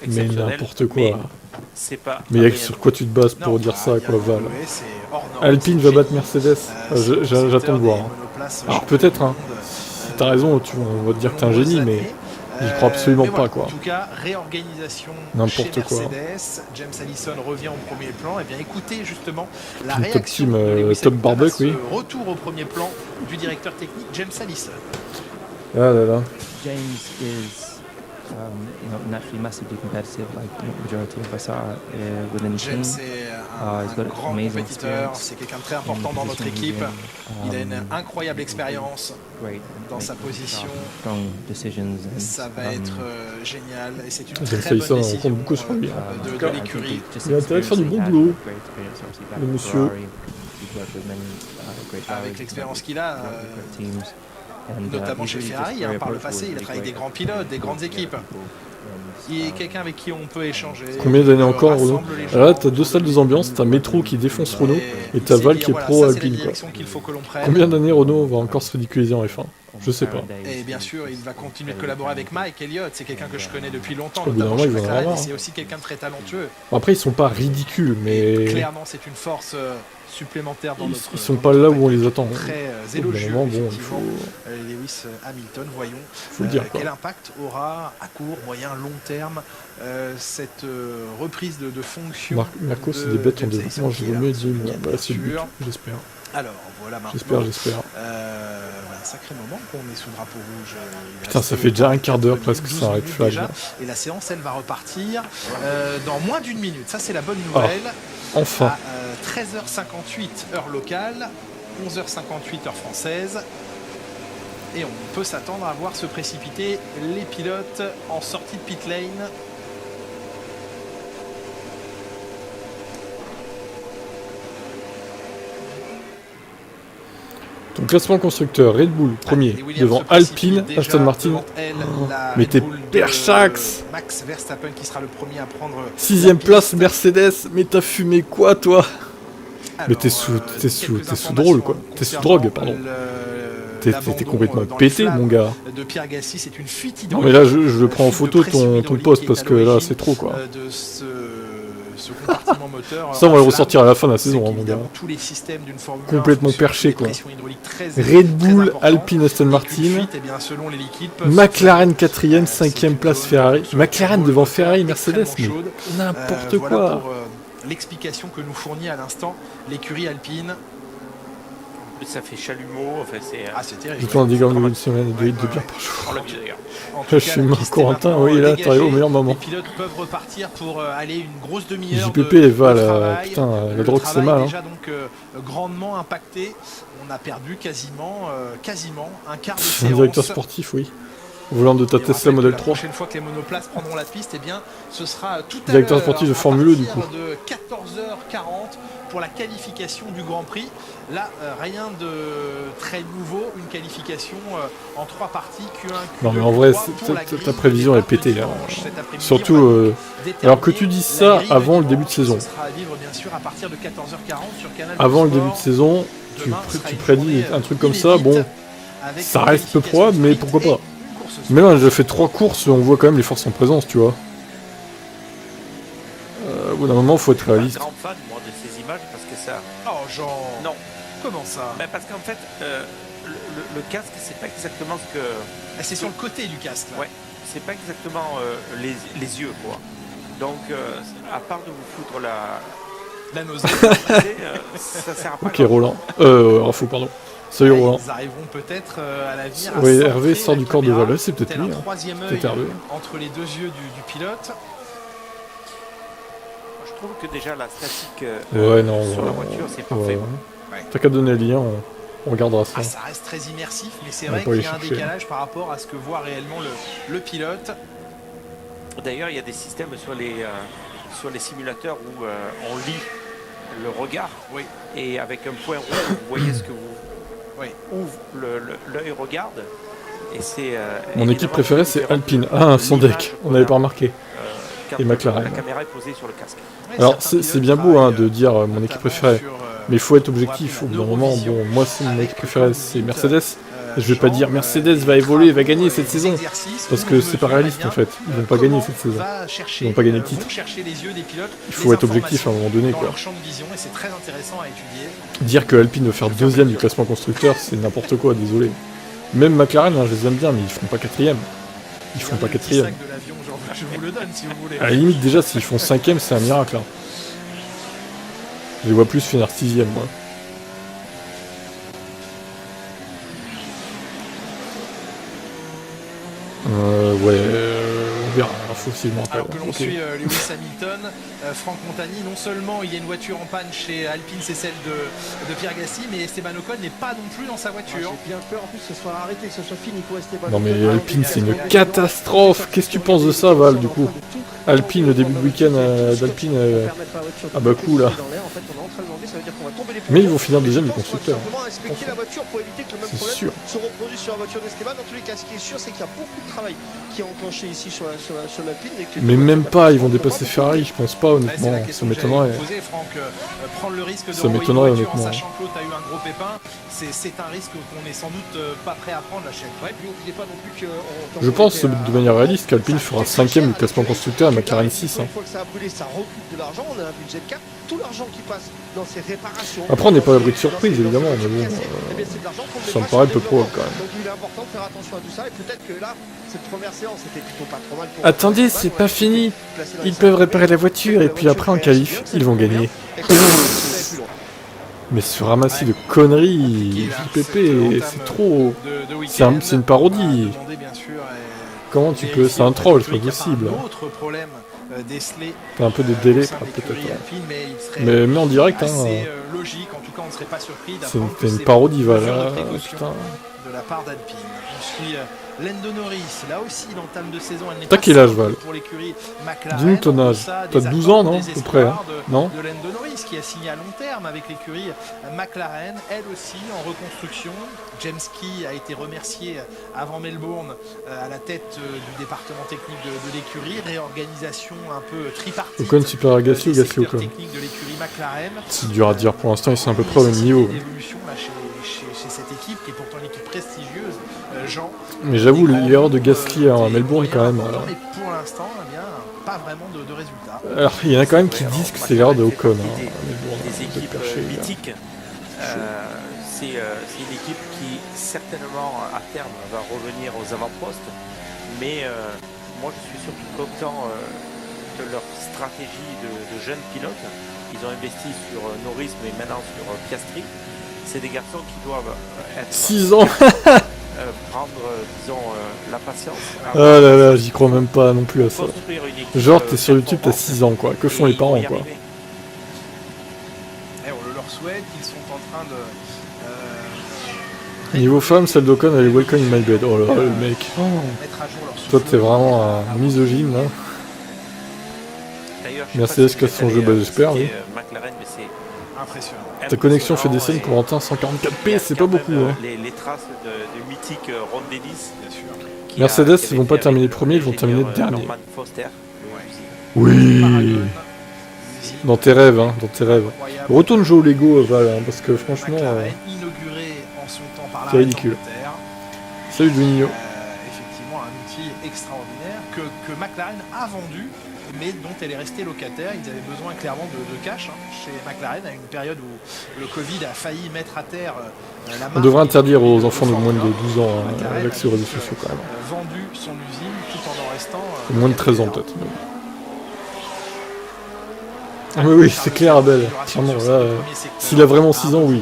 Speaker 2: Mais
Speaker 7: exceptionnel.
Speaker 2: n'importe quoi.
Speaker 7: Mais c'est pas
Speaker 2: Mais
Speaker 7: rien
Speaker 2: sur quoi tu te bases pour
Speaker 1: Non,
Speaker 2: dire ça,
Speaker 1: il y a
Speaker 2: quoi,
Speaker 1: le
Speaker 2: Val?
Speaker 1: Holloway, c'est hors norme,
Speaker 2: Alpine
Speaker 1: c'est
Speaker 2: va battre
Speaker 1: génial.
Speaker 2: Mercedes. J'attends de voir. Alors peut-être, hein. Si t'as raison, on va te dire que t'es un génie, mais j'y crois absolument
Speaker 1: mais
Speaker 2: pas,
Speaker 1: voilà,
Speaker 2: quoi.
Speaker 1: En tout cas, réorganisation
Speaker 2: N'importe
Speaker 1: chez
Speaker 2: quoi.
Speaker 1: Mercedes. James Allison revient au premier plan. Et bien écoutez justement la
Speaker 2: Puis le top
Speaker 1: réaction
Speaker 2: team,
Speaker 1: de Lewis
Speaker 2: top
Speaker 1: Hamilton à
Speaker 2: Barbuck,
Speaker 1: ce
Speaker 2: oui.
Speaker 1: retour au premier plan du directeur technique James Allison.
Speaker 2: Ah là là.
Speaker 8: James is naturally massively competitive, like majority of us are within the team.
Speaker 1: James est un
Speaker 8: he's got
Speaker 1: grand
Speaker 8: amazing
Speaker 1: compétiteur,
Speaker 8: experience
Speaker 1: c'est quelqu'un de très important dans notre équipe. Il a une incroyable expérience
Speaker 8: Great
Speaker 1: dans sa position.
Speaker 8: strong decisions. And,
Speaker 1: Ça va être génial et c'est une
Speaker 2: James
Speaker 1: très bonne
Speaker 2: Allison, on
Speaker 1: décision
Speaker 2: compte beaucoup sur lui.
Speaker 1: de
Speaker 2: En tout cas,
Speaker 1: l'écurie.
Speaker 2: il a intérêt de faire du bon boulot, le monsieur.
Speaker 1: Avec l'expérience qu'il a, notamment chez Ferrari, hein, par le passé, il a travaillé avec des grands pilotes, des grandes équipes. Il est quelqu'un avec qui on peut échanger.
Speaker 2: Combien d'années encore, Renault?
Speaker 1: rassemble les gens.
Speaker 2: Là, t'as deux salles de ambiance, t'as Metro qui défonce Renault, et t'as Val qui est pro
Speaker 1: ça, c'est la
Speaker 2: Alpine, quoi.
Speaker 1: direction qu'il faut que l'on prenne.
Speaker 2: Combien d'années Renault va encore se ridiculiser en F1? Je sais pas.
Speaker 1: Et bien sûr, il va continuer de collaborer avec Mike Elliott. C'est quelqu'un que je connais depuis longtemps,
Speaker 2: Au bout d'un
Speaker 1: notamment
Speaker 2: moment,
Speaker 1: chez
Speaker 2: ils vont en
Speaker 1: McLaren.
Speaker 2: avoir,
Speaker 1: Et
Speaker 2: hein.
Speaker 1: c'est aussi quelqu'un de très talentueux.
Speaker 2: Après, ils sont pas ridicules, mais
Speaker 1: Clairement, c'est une force supplémentaire dans notre.
Speaker 2: ils sont pas là où on les attend.
Speaker 1: Très
Speaker 2: Au bout d'un
Speaker 1: élogieux,
Speaker 2: moment, bon, il
Speaker 1: effectivement.
Speaker 2: faut
Speaker 1: Lewis Hamilton, voyons
Speaker 2: le dire, quoi.
Speaker 1: quel impact aura à court, moyen, long terme cette reprise de fonction.
Speaker 2: Marco, c'est
Speaker 1: de
Speaker 2: des bêtes en
Speaker 1: James
Speaker 2: développement,
Speaker 1: Allison,
Speaker 2: j'ai
Speaker 1: qui est
Speaker 2: remis
Speaker 1: là,
Speaker 2: dit,
Speaker 1: bien
Speaker 2: bah, c'est le but,
Speaker 1: sûr.
Speaker 2: j'espère.
Speaker 1: Alors voilà maintenant.
Speaker 2: J'espère.
Speaker 1: Un sacré moment qu'on est sous drapeau rouge. Il
Speaker 2: Putain,
Speaker 1: reste
Speaker 2: ça fait déjà un quart d'heure
Speaker 1: 12
Speaker 2: presque que ça arrête
Speaker 1: minutes
Speaker 2: flag.
Speaker 1: déjà. Et la séance, elle va repartir dans moins d'une minute. Ça, c'est la bonne
Speaker 2: Ah,
Speaker 1: nouvelle.
Speaker 2: enfin.
Speaker 1: À 13h58 heure locale, 11h58 heure française. Et on peut s'attendre à voir se précipiter les pilotes en sortie de pit lane.
Speaker 2: Donc classement constructeur, Red Bull premier,
Speaker 1: Les Williams
Speaker 2: devant
Speaker 1: se précipitent
Speaker 2: Alpine,
Speaker 1: déjà
Speaker 2: Aston Martin.
Speaker 1: devant elle, la
Speaker 2: Mais
Speaker 1: Red
Speaker 2: t'es
Speaker 1: Bull de
Speaker 2: perchax.
Speaker 1: Max Verstappen qui sera le premier à prendre
Speaker 2: 6ème
Speaker 1: la
Speaker 2: place
Speaker 1: piste.
Speaker 2: Mercedes, mais t'as fumé quoi toi?
Speaker 1: Alors,
Speaker 2: Mais t'es sous
Speaker 1: quelques
Speaker 2: drôle, quoi.
Speaker 1: informations
Speaker 2: T'es sous drogue,
Speaker 1: concernant
Speaker 2: pardon.
Speaker 1: le
Speaker 2: T'es t'es complètement pété, mon gars.
Speaker 1: De Pierre Gasly, c'est une fuite
Speaker 2: non, mais là, je le prends en photo, ton poste, parce que là, c'est trop, quoi.
Speaker 1: De ce compartiment moteur.
Speaker 2: Ça, on va le ressortir à la fin de la saison, hein, mon gars.
Speaker 1: Tous les systèmes d'une Formule 1
Speaker 2: complètement perché, quoi. Red Bull, Alpine, Aston Martin. McLaren 4ème, 5ème place Ferrari. McLaren devant Ferrari, Mercedes, mais n'importe quoi.
Speaker 1: Voilà pour l'explication que nous fournit à l'instant l'écurie Alpine.
Speaker 7: Ça fait chalumeau, enfin
Speaker 1: c'est terrible.
Speaker 2: J'ai un digramme d'une semaine de bière par jour.
Speaker 7: On l'a vu d'ailleurs.
Speaker 2: Je suis mort, Corentin, oui, là, t'arrives au meilleur moment.
Speaker 1: Les pilotes peuvent repartir pour aller une grosse demi-heure.
Speaker 2: JPP va là, putain, la drogue c'est mal.
Speaker 1: Déjà donc grandement impacté. On a perdu quasiment un quart de séance.
Speaker 2: Un directeur sportif, oui. Au volant de ta Tesla Model 3.
Speaker 1: La prochaine fois que les monoplaces prendront la piste, eh bien, ce sera tout à
Speaker 2: directeur sportif de Formule 1 du coup.
Speaker 1: De 14h40 pour la qualification du Grand Prix. Là, rien de très nouveau, une qualification en 3 parties, Q1, Q2,
Speaker 2: non mais en vrai, ta prévision est pétée. Hein. Surtout, alors que tu dises ça avant le début de saison. Avant le début de saison, tu prédis un truc comme ça, bon, ça reste peu probable, mais pourquoi pas. Mais là, j'ai fait 3 courses, on voit quand même les forces en présence, tu vois. Au bout d'un moment, faut être réaliste.
Speaker 7: Je suis fan, moi, de ces images parce que ça.
Speaker 1: Oh, genre.
Speaker 7: Non.
Speaker 1: Comment ça?
Speaker 7: Ben parce qu'en fait, le casque, c'est pas exactement ce que.
Speaker 1: C'est sur le côté du casque. Là.
Speaker 7: Ouais. C'est pas exactement les yeux, quoi. Donc, à part de vous foutre la nausée, ça sert à pas.
Speaker 2: Ok, Roland. Info, pardon. Salut Roland.
Speaker 1: Ils arriveront peut-être à l'avenir.
Speaker 2: Oui, Hervé sort du corps de vol, c'est peut-être lui.
Speaker 1: Peut-être Hervé. Entre les deux yeux du pilote.
Speaker 7: Je trouve que déjà la statique
Speaker 2: sur
Speaker 7: la voiture, c'est parfait.
Speaker 2: Ouais. T'as qu'à donner le lien, on regardera ça.
Speaker 1: Ça reste très immersif, mais c'est vrai qu'il y a un décalage par rapport à ce que voit réellement le pilote.
Speaker 7: D'ailleurs, il y a des systèmes sur les simulateurs où on lit le regard.
Speaker 1: Oui.
Speaker 7: Et avec un point rouge, vous voyez ce que où l'œil regarde. Et c'est.
Speaker 2: Mon équipe préférée, c'est Alpine. Ah, son deck, on n'avait pas remarqué. Et McLaren.
Speaker 7: La caméra est posée sur le casque.
Speaker 2: Alors, c'est bien beau de dire mon équipe préférée, mais il faut être objectif. Au bout d'un moment, bon, moi, mon équipe préférée, c'est Mercedes. Et je vais pas dire Mercedes va évoluer, va gagner cette saison, parce que c'est pas réaliste en fait. Ils vont pas gagner cette saison. Ils vont pas gagner le titre. Il faut être objectif à un moment donné, quoi. Dire que Alpine va faire 2ème du classement constructeur, c'est n'importe quoi, désolé. Même McLaren, je les aime bien, mais ils feront pas 4ème. Ils feront pas 4ème.
Speaker 1: Je vous le donne si vous voulez.
Speaker 2: À la limite, déjà, s'ils font 5ème, c'est un miracle. Hein. Je les vois plus finir 6ème, moi. Ouais, on verra, faut aussi le
Speaker 1: Alors que l'on suit Lewis Hamilton, Franck Montagny, non seulement il y a une voiture en panne chez Alpine, c'est celle de Pierre Gasly, mais Esteban Ocon n'est pas non plus dans sa voiture.
Speaker 4: J'ai bien peur en plus que ce soit arrêté, que ce soit fini pour Esteban.
Speaker 2: Non mais Alpine c'est une catastrophe. Qu'est-ce que tu penses de ça, Val, du coup? Alpine, le début de week-end d'Alpine à Bakou là. Mais ils vont finir 2ème du constructeur. C'est sûr.
Speaker 4: Se reproduit sur la voiture d'Esteban. Dans tous les cas, ce qui est sûr, c'est qu'il y a beaucoup de travail qui est enclenché ici sur l'Alpine.
Speaker 2: Mais même pas, ils vont dépasser Ferrari, je pense pas honnêtement. Ça m'étonnerait. Ça m'étonnerait honnêtement.
Speaker 1: Sachant que l'autre a eu un gros pépin, c'est un risque qu'on est sans doute pas prêt à prendre la chaîne.
Speaker 2: Je pense de manière réaliste qu'Alpine fera 5ème du classement constructeur et McLaren 6.
Speaker 4: Une fois que ça a brûlé, ça recoupe de l'argent. On a un budget de 4. Tout l'argent qui passe dans ces réparations.
Speaker 2: Après, on n'est pas à l'abri de surprise évidemment, mais bon, ça me paraît un peu probable quand même.
Speaker 4: Donc il est important de faire attention à tout ça et peut-être que là, cette première séance était plutôt pas trop mal pour.
Speaker 2: Attendez, c'est pas fini. Ils peuvent réparer la voiture et puis après en qualif, ils vont gagner. Mais ce ramassis de conneries, JPP, c'est trop. C'est une parodie. Comment tu peux? C'est un troll, c'est pas possible. T'as un peu de délai peut-être. Mais en direct, hein. C'est une parodie, voilà. Putain.
Speaker 1: De la part d'Alpine. On suit Lando Norris, là aussi l'entame de saison.
Speaker 2: T'as quel âge, Val? Dis-nous ton âge. T'as 12 ans, non? À peu près, hein. Non?
Speaker 1: De Lando Norris qui a signé à long terme avec l'écurie McLaren, elle aussi en reconstruction. James Key a été remercié avant Melbourne à la tête du département technique de l'écurie. Réorganisation un peu tripartite.
Speaker 2: Ocon super Agassi ou Gasly Ocon? C'est dur à dire pour l'instant, ils sont à peu près au même niveau.
Speaker 1: Évolution là chez cette équipe qui est pourtant une équipe prestigieuse.
Speaker 2: Mais j'avoue, l'erreur de Gasly à Melbourne quand même.
Speaker 1: Mais pour l'instant, eh bien, pas vraiment de résultat.
Speaker 2: Alors, il y en a quand même qui disent que c'est l'erreur de Ocon.
Speaker 7: Des équipes mythiques. C'est une équipe qui certainement à terme va revenir aux avant-postes. Mais moi je suis surtout content de leur stratégie de jeunes pilotes. Ils ont investi sur Norris mais maintenant sur Piastri. C'est des garçons qui doivent être
Speaker 2: 6 ans
Speaker 7: prendre, disons, la patience.
Speaker 2: Ah là là, j'y crois même pas non plus à ça. Genre, t'es sur YouTube, t'as 6 ans, quoi. Que font les parents, quoi.
Speaker 1: On le leur souhaite, ils sont en train de...
Speaker 2: Niveau femme, celle d'Ocon, elle est welcome in my bed. Oh là là, le mec. Oh. Toi, t'es vraiment un misogyne, là. Mercedes casse son jeu, bah j'espère, oui.
Speaker 1: Impressionnant.
Speaker 2: Ta connexion fait des scènes pour atteindre 144p, c'est pas beaucoup. Hein.
Speaker 7: Les traces de mythique Ron Dennis.
Speaker 2: Mercedes, ils vont pas terminer premier, ils vont terminer dernier. Oui. Dans tes rêves, hein, dans tes rêves. Retourne jouer au Lego, Val, hein, parce que franchement, c'est ridicule. Salut Juninho.
Speaker 1: Effectivement, un outil extraordinaire que McLaren a vendu, mais dont elle est restée locataire. Ils avaient besoin clairement de cash chez McLaren à une période où le Covid a failli mettre à terre la marque.
Speaker 2: On devrait interdire aux enfants de moins de 12 ans l'accès aux réseaux sociaux quand même.
Speaker 1: Vendu son usine tout en restant...
Speaker 2: moins de 13 ans peut-être. Ah oui, c'est clair, Abel. Clairement, là, s'il a vraiment 6 ans, oui.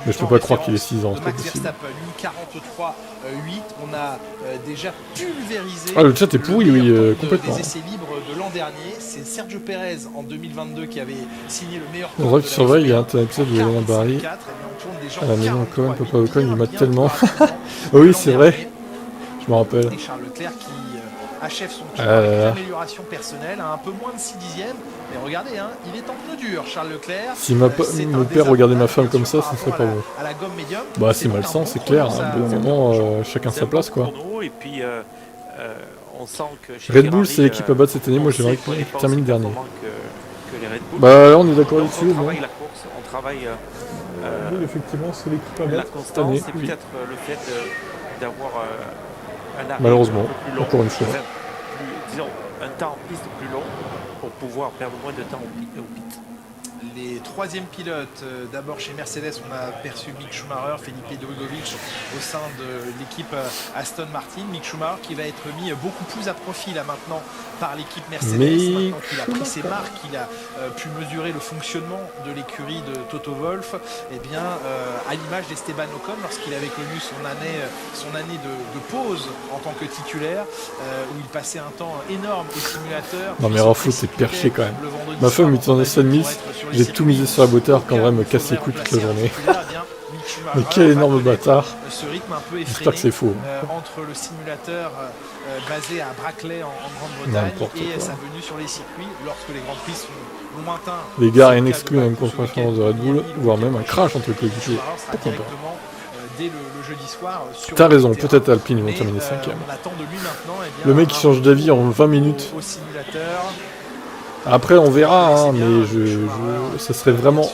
Speaker 2: Mais je peux pas croire qu'il ait 6 ans, c'est pas possible.
Speaker 1: 43-8, on a déjà pulvérisé.
Speaker 2: Ah, le chat est pourri, oui, complètement.
Speaker 1: Les essais libres de l'an dernier, c'est Sergio Pérez en 2022 qui avait signé le meilleur.
Speaker 2: On dirait que tu surveilles, il y a un épisode de Léon Barry. À la maison, Ocon, Papa Ocon, il mate tellement. Oui, c'est vrai. Je me rappelle.
Speaker 1: Et Charles Leclerc qui achève son tour avec une amélioration personnelle à un peu moins de 6 dixièmes. Mais regardez, hein, il est en pneu dur, Charles Leclerc.
Speaker 2: Si mon père regardait ma femme comme ça serait pas bon.
Speaker 1: À la gomme médium,
Speaker 2: bah c'est malsain, c'est clair. À un bon moment, chacun sa place, quoi.
Speaker 7: Et puis, on sent que
Speaker 2: Red Bull, c'est l'équipe à battre cette année. Moi, j'aimerais qu'il termine dernier. Bah là, on est d'accord là-dessus.
Speaker 7: On travaille.
Speaker 2: Red Bull, effectivement, c'est l'équipe à battre cette année.
Speaker 7: C'est peut-être le fait d'avoir un arrêt
Speaker 2: malheureusement,
Speaker 7: plus long,
Speaker 2: encore une fois.
Speaker 7: Disons, un temps en piste plus long pour pouvoir perdre moins de temps au pit.
Speaker 1: Les troisièmes pilotes, d'abord chez Mercedes, on a perçu Mick Schumacher, Felipe Drugovich au sein de l'équipe Aston Martin. Mick Schumacher qui va être mis beaucoup plus à profit là maintenant par l'équipe Mercedes. Maintenant qu'il a pris ses marques, qu'il a pu mesurer le fonctionnement de l'écurie de Toto Wolff, et bien à l'image d'Esteban Ocon lorsqu'il avait connu son année de pause en tant que titulaire, où il passait un temps énorme au simulateur.
Speaker 2: Non mais Rafo, c'est perché quand même. Ma femme me tournait ça de Nice. J'ai tout misé sur la bâtard quand même me casse les couilles toute la journée. Mais quel énorme bâtard.
Speaker 1: Ce rythme un peu
Speaker 2: j'espère que c'est faux.
Speaker 1: Entre le simulateur basé à Brackley en Grande-Bretagne et sa venue sur les circuits lorsque les grandes pistes sont lointains.
Speaker 2: Les gars, rien exclu à une contre-performance de Red Bull, voire même un crash entre les coéquipiers. Pourquoi pas.
Speaker 1: Dès le jeudi soir.
Speaker 2: T'as raison, peut-être Alpine ils vont terminer 5ème. Le mec qui change d'avis en 20 minutes. Après on verra, hein, mais ça serait vraiment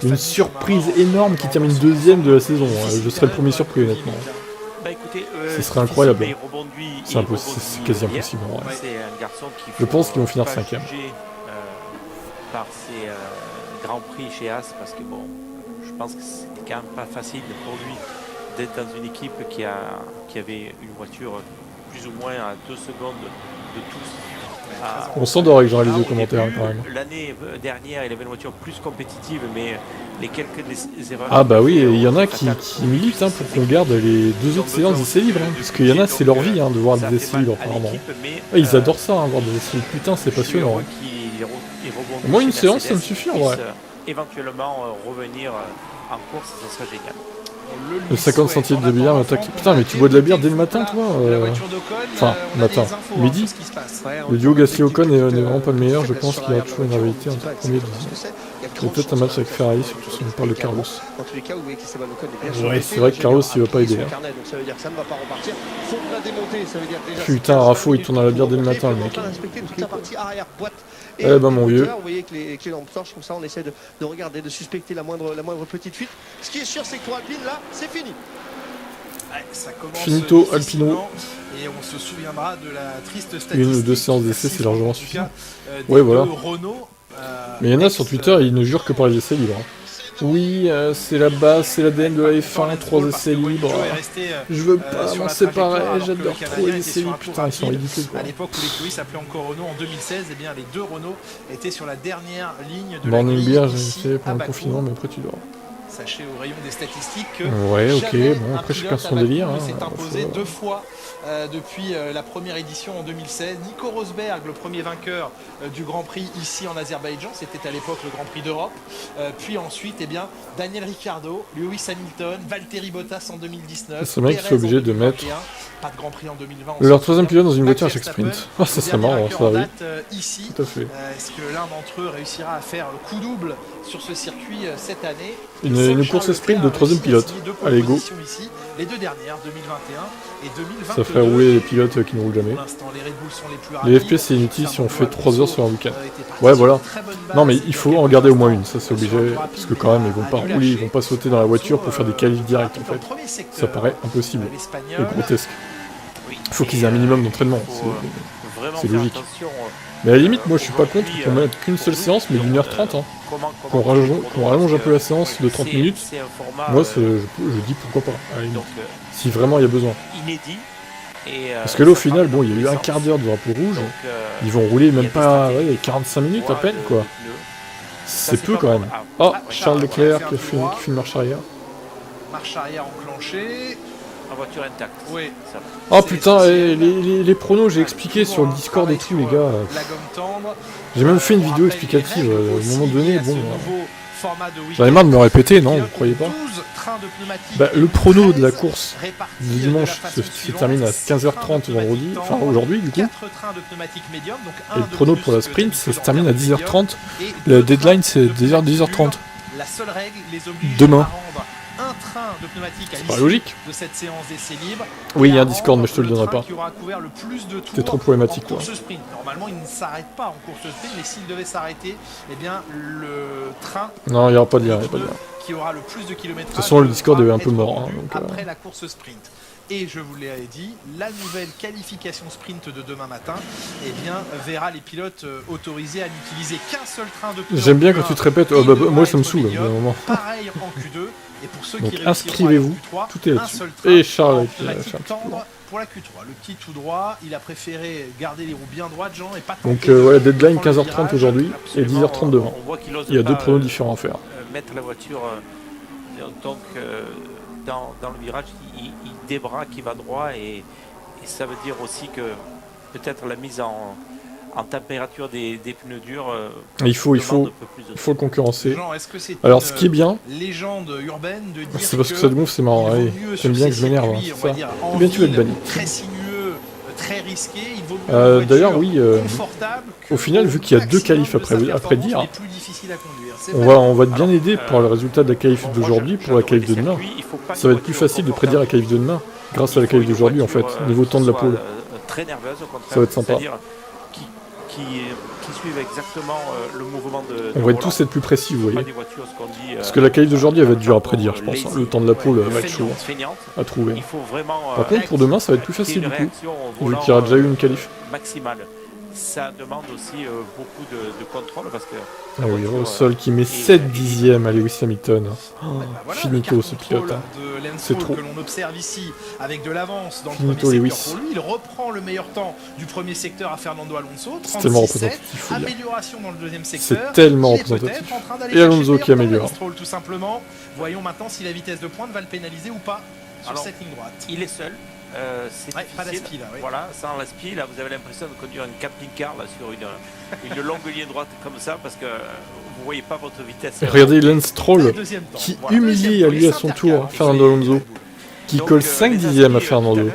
Speaker 2: une surprise énorme qui termine 2ème de la saison. Je serais le premier surpris honnêtement. Ce serait incroyable. C'est quasi impossible. Je pense qu'ils vont finir 5ème.
Speaker 7: Par ses grands prix chez As, parce que bon, je pense que c'était quand même pas facile pour lui d'être dans une équipe qui avait une voiture plus ou moins à 2 secondes de tous.
Speaker 2: On s'endort avec Jean les yeux commentaires quand même.
Speaker 7: L'année dernière, il avait une voiture plus compétitive, mais les quelques erreurs...
Speaker 2: Ah bah oui, il y en a qui militent pour qu'on garde les 2 autres séances d'essais libres, parce qu'il y en a, c'est leur vie de voir des essais libres apparemment. Ils adorent ça, voir des essais libres. Putain, c'est passionnant. Moi, une séance, ça me suffit en vrai.
Speaker 7: Éventuellement revenir en course, ça serait génial.
Speaker 2: Le 50 centilitres de bière m'attaque. Putain, mais tu bois de la bière dès le matin, toi Enfin, matin, midi. Le duo Gasly-Ocon n'est vraiment pas le meilleur. Je pense qu'il y a toujours une rivalité entre premier et deuxième. Il y a peut-être un match avec Ferrari, surtout si on parle de Carlos. Ouais, c'est vrai que Carlos, il va pas aider. Putain, Rafo, il tourne à la bière dès le matin, le mec. Eh ben mon vieux.
Speaker 4: Vous voyez que les lampes torches comme ça, on essaie de regarder, de suspecter la moindre petite fuite. Ce qui est sûr, c'est que pour Alpine, là, c'est fini.
Speaker 2: Finito, Alpino.
Speaker 1: Et on se souviendra de la triste statistique.
Speaker 2: Une ou deux séances d'essai, c'est largement suffisant. Ouais, voilà. Mais il y en a sur Twitter, ils ne jurent que par les essais libres. Oui, c'est la base, c'est l'ADN de la F1, 3 essais libres. Je veux pas m'en séparer, j'adore trop les essais libres. Putain, ils sont ridicules.
Speaker 1: À l'époque où l'écurie s'appelait encore Renault en 2016, eh bien les deux Renault étaient sur la dernière ligne de la grille.
Speaker 2: Beer, j'ai essayé pendant le confinement, mais après tu dors.
Speaker 1: Sachez au rayon des statistiques que
Speaker 2: ouais, ok, bon, après chacun son délire.
Speaker 1: S'est imposé 2 fois depuis la première édition en 2016. Nico Rosberg, le premier vainqueur du Grand Prix ici en Azerbaïdjan, c'était à l'époque le Grand Prix d'Europe. Puis ensuite, eh bien, Daniel Ricciardo, Lewis Hamilton, Valtteri Bottas en 2019.
Speaker 2: C'est vrai qu'ils sont obligés de mettre
Speaker 1: pas de Grand Prix en 2020.
Speaker 2: Leur troisième pilote dans une voiture à chaque sprint. Ah, ça serait marrant, ça oui.
Speaker 1: Ici.
Speaker 2: Tout à fait.
Speaker 1: Est-ce que l'un d'entre eux réussira à faire le coup double sur ce circuit cette année?
Speaker 2: Une course sprint de troisième pilote. Allez, go.
Speaker 1: Ici, les deux dernières, 2021 et 2022.
Speaker 2: Ça ferait rouler les pilotes qui ne roulent jamais. Les FPS c'est inutile si on fait 3 heures sur un week-end. Ouais, voilà. Non, mais il faut en garder au moins une, ça c'est obligé. Parce que quand même, ils vont pas rouler, ils vont pas sauter dans la voiture pour faire des qualifs directs en fait. Ça paraît impossible et grotesque. Il faut qu'ils aient un minimum d'entraînement. C'est logique. Mais à la limite, moi je suis pas contre qu'on mette qu'une seule séance, mais d'1h30. Hein. Qu'on rallonge un peu la séance de 30 minutes. Moi je dis pourquoi pas, à la limite. Si vraiment il y a besoin. Parce que là au final, bon, il y a eu un quart d'heure de drapeau rouge. Ils vont rouler même pas 45 minutes à peine quoi. C'est peu quand même. Oh, Charles Leclerc qui fait une marche arrière.
Speaker 1: Marche arrière enclenchée.
Speaker 7: Voiture intacte.
Speaker 1: Oui.
Speaker 2: Oh putain, les pronos, j'ai expliqué sur le Discord et tout, les gars. J'ai même fait une vidéo explicative. À un moment donné, bon. J'en ai marre de me répéter, non, vous croyez pas? Bah, le prono de la course du dimanche se termine à 15h30 vendredi, enfin aujourd'hui du coup. Et le prono pour la sprint, ça se termine à 10h30. Le deadline, c'est 10h30. Demain.
Speaker 1: Un train de pneumatique à
Speaker 2: l'issue logique
Speaker 1: de cette séance d'essai libre.
Speaker 2: Oui, il y a un Discord, mais je te le donnerai pas.
Speaker 1: C'est
Speaker 2: trop problématique, toi.
Speaker 1: Normalement, il ne s'arrête pas en course sprint, mais s'il devait s'arrêter, eh bien, le train.
Speaker 2: Non, il n'y aura pas de lien,
Speaker 1: qui aura le plus de kilomètres.
Speaker 2: De toute façon, le Discord est un peu mort. Hein, donc,
Speaker 1: après la course sprint. Et je vous l'ai dit, la nouvelle qualification sprint de demain matin, eh bien, verra les pilotes autorisés à n'utiliser qu'un seul train de pneus.
Speaker 2: J'aime bien quand tu te répètes, oh, bah, moi ça me saoule au moment.
Speaker 1: Pareil en Q2. Et pour ceux
Speaker 2: donc
Speaker 1: qui
Speaker 2: inscrivez-vous, tout est là-dessus. Et Charles qui a fait un petit
Speaker 1: tendre pour la Q3. Le petit tout droit, il a préféré garder les roues bien droites, Jean, et pas
Speaker 2: donc voilà, deadline 15h30 aujourd'hui et 10h30 demain. Il y a deux pronos différents à faire.
Speaker 7: Mettre la voiture donc dans le virage, il débraque, il va droit et ça veut dire aussi que peut-être la mise en température des pneus durs.
Speaker 2: Il faut le concurrencer.
Speaker 1: Jean,
Speaker 2: alors ce qui est bien,
Speaker 1: légende urbaine de dire
Speaker 2: c'est parce que ça te gonfle, c'est marrant. J'aime bien que je m'énerve. Eh bien tu vas être banni.
Speaker 1: Très sinueux, très risqué. Il vaut mieux
Speaker 2: d'ailleurs oui. Au final, vu qu'il y a deux qualifs après dire, on va être bien aidé par le résultat de la qualif d'aujourd'hui pour la qualif de demain. Ça va être plus facile de prédire la qualif de demain grâce à la qualif d'aujourd'hui en fait, niveau temps de la pole. Ça va être sympa.
Speaker 7: Qui suivent exactement le mouvement de.
Speaker 2: On va tous être plus précis, vous voyez. Parce que la qualif d'aujourd'hui, elle va être dure à prédire, je pense. Le temps de la pole va être chaud à trouver. Par contre, pour demain, ça va être plus facile du coup, vu qu'il y aura déjà eu une qualif.
Speaker 7: Maximale. Ça demande aussi beaucoup de contrôle parce que.
Speaker 2: Ah oui, Russell qui met 7 dixièmes à Lewis Hamilton. Finito ce pilote. C'est trop.
Speaker 1: Que l'on observe ici avec de l'avance dans le premier secteur pour lui. Il reprend le meilleur temps du premier secteur à Fernando Alonso.
Speaker 2: C'est tellement représentatif.
Speaker 1: Amélioration dans le deuxième secteur.
Speaker 2: C'est tellement représentatif. Et Alonso qui améliore.
Speaker 1: Tout simplement. Voyons maintenant si la vitesse de pointe va le pénaliser ou pas sur cette ligne droite.
Speaker 7: Il est seul. C'est
Speaker 1: pas d'aspi là,
Speaker 7: voilà, sans l'aspi, là vous avez l'impression de conduire une camping-car là, sur une longue ligne droite comme ça parce que vous voyez pas votre vitesse.
Speaker 2: Regardez Lance Stroll qui humilie à lui à son tour Fernando Alonso, qui colle 5 dixièmes à Fernando.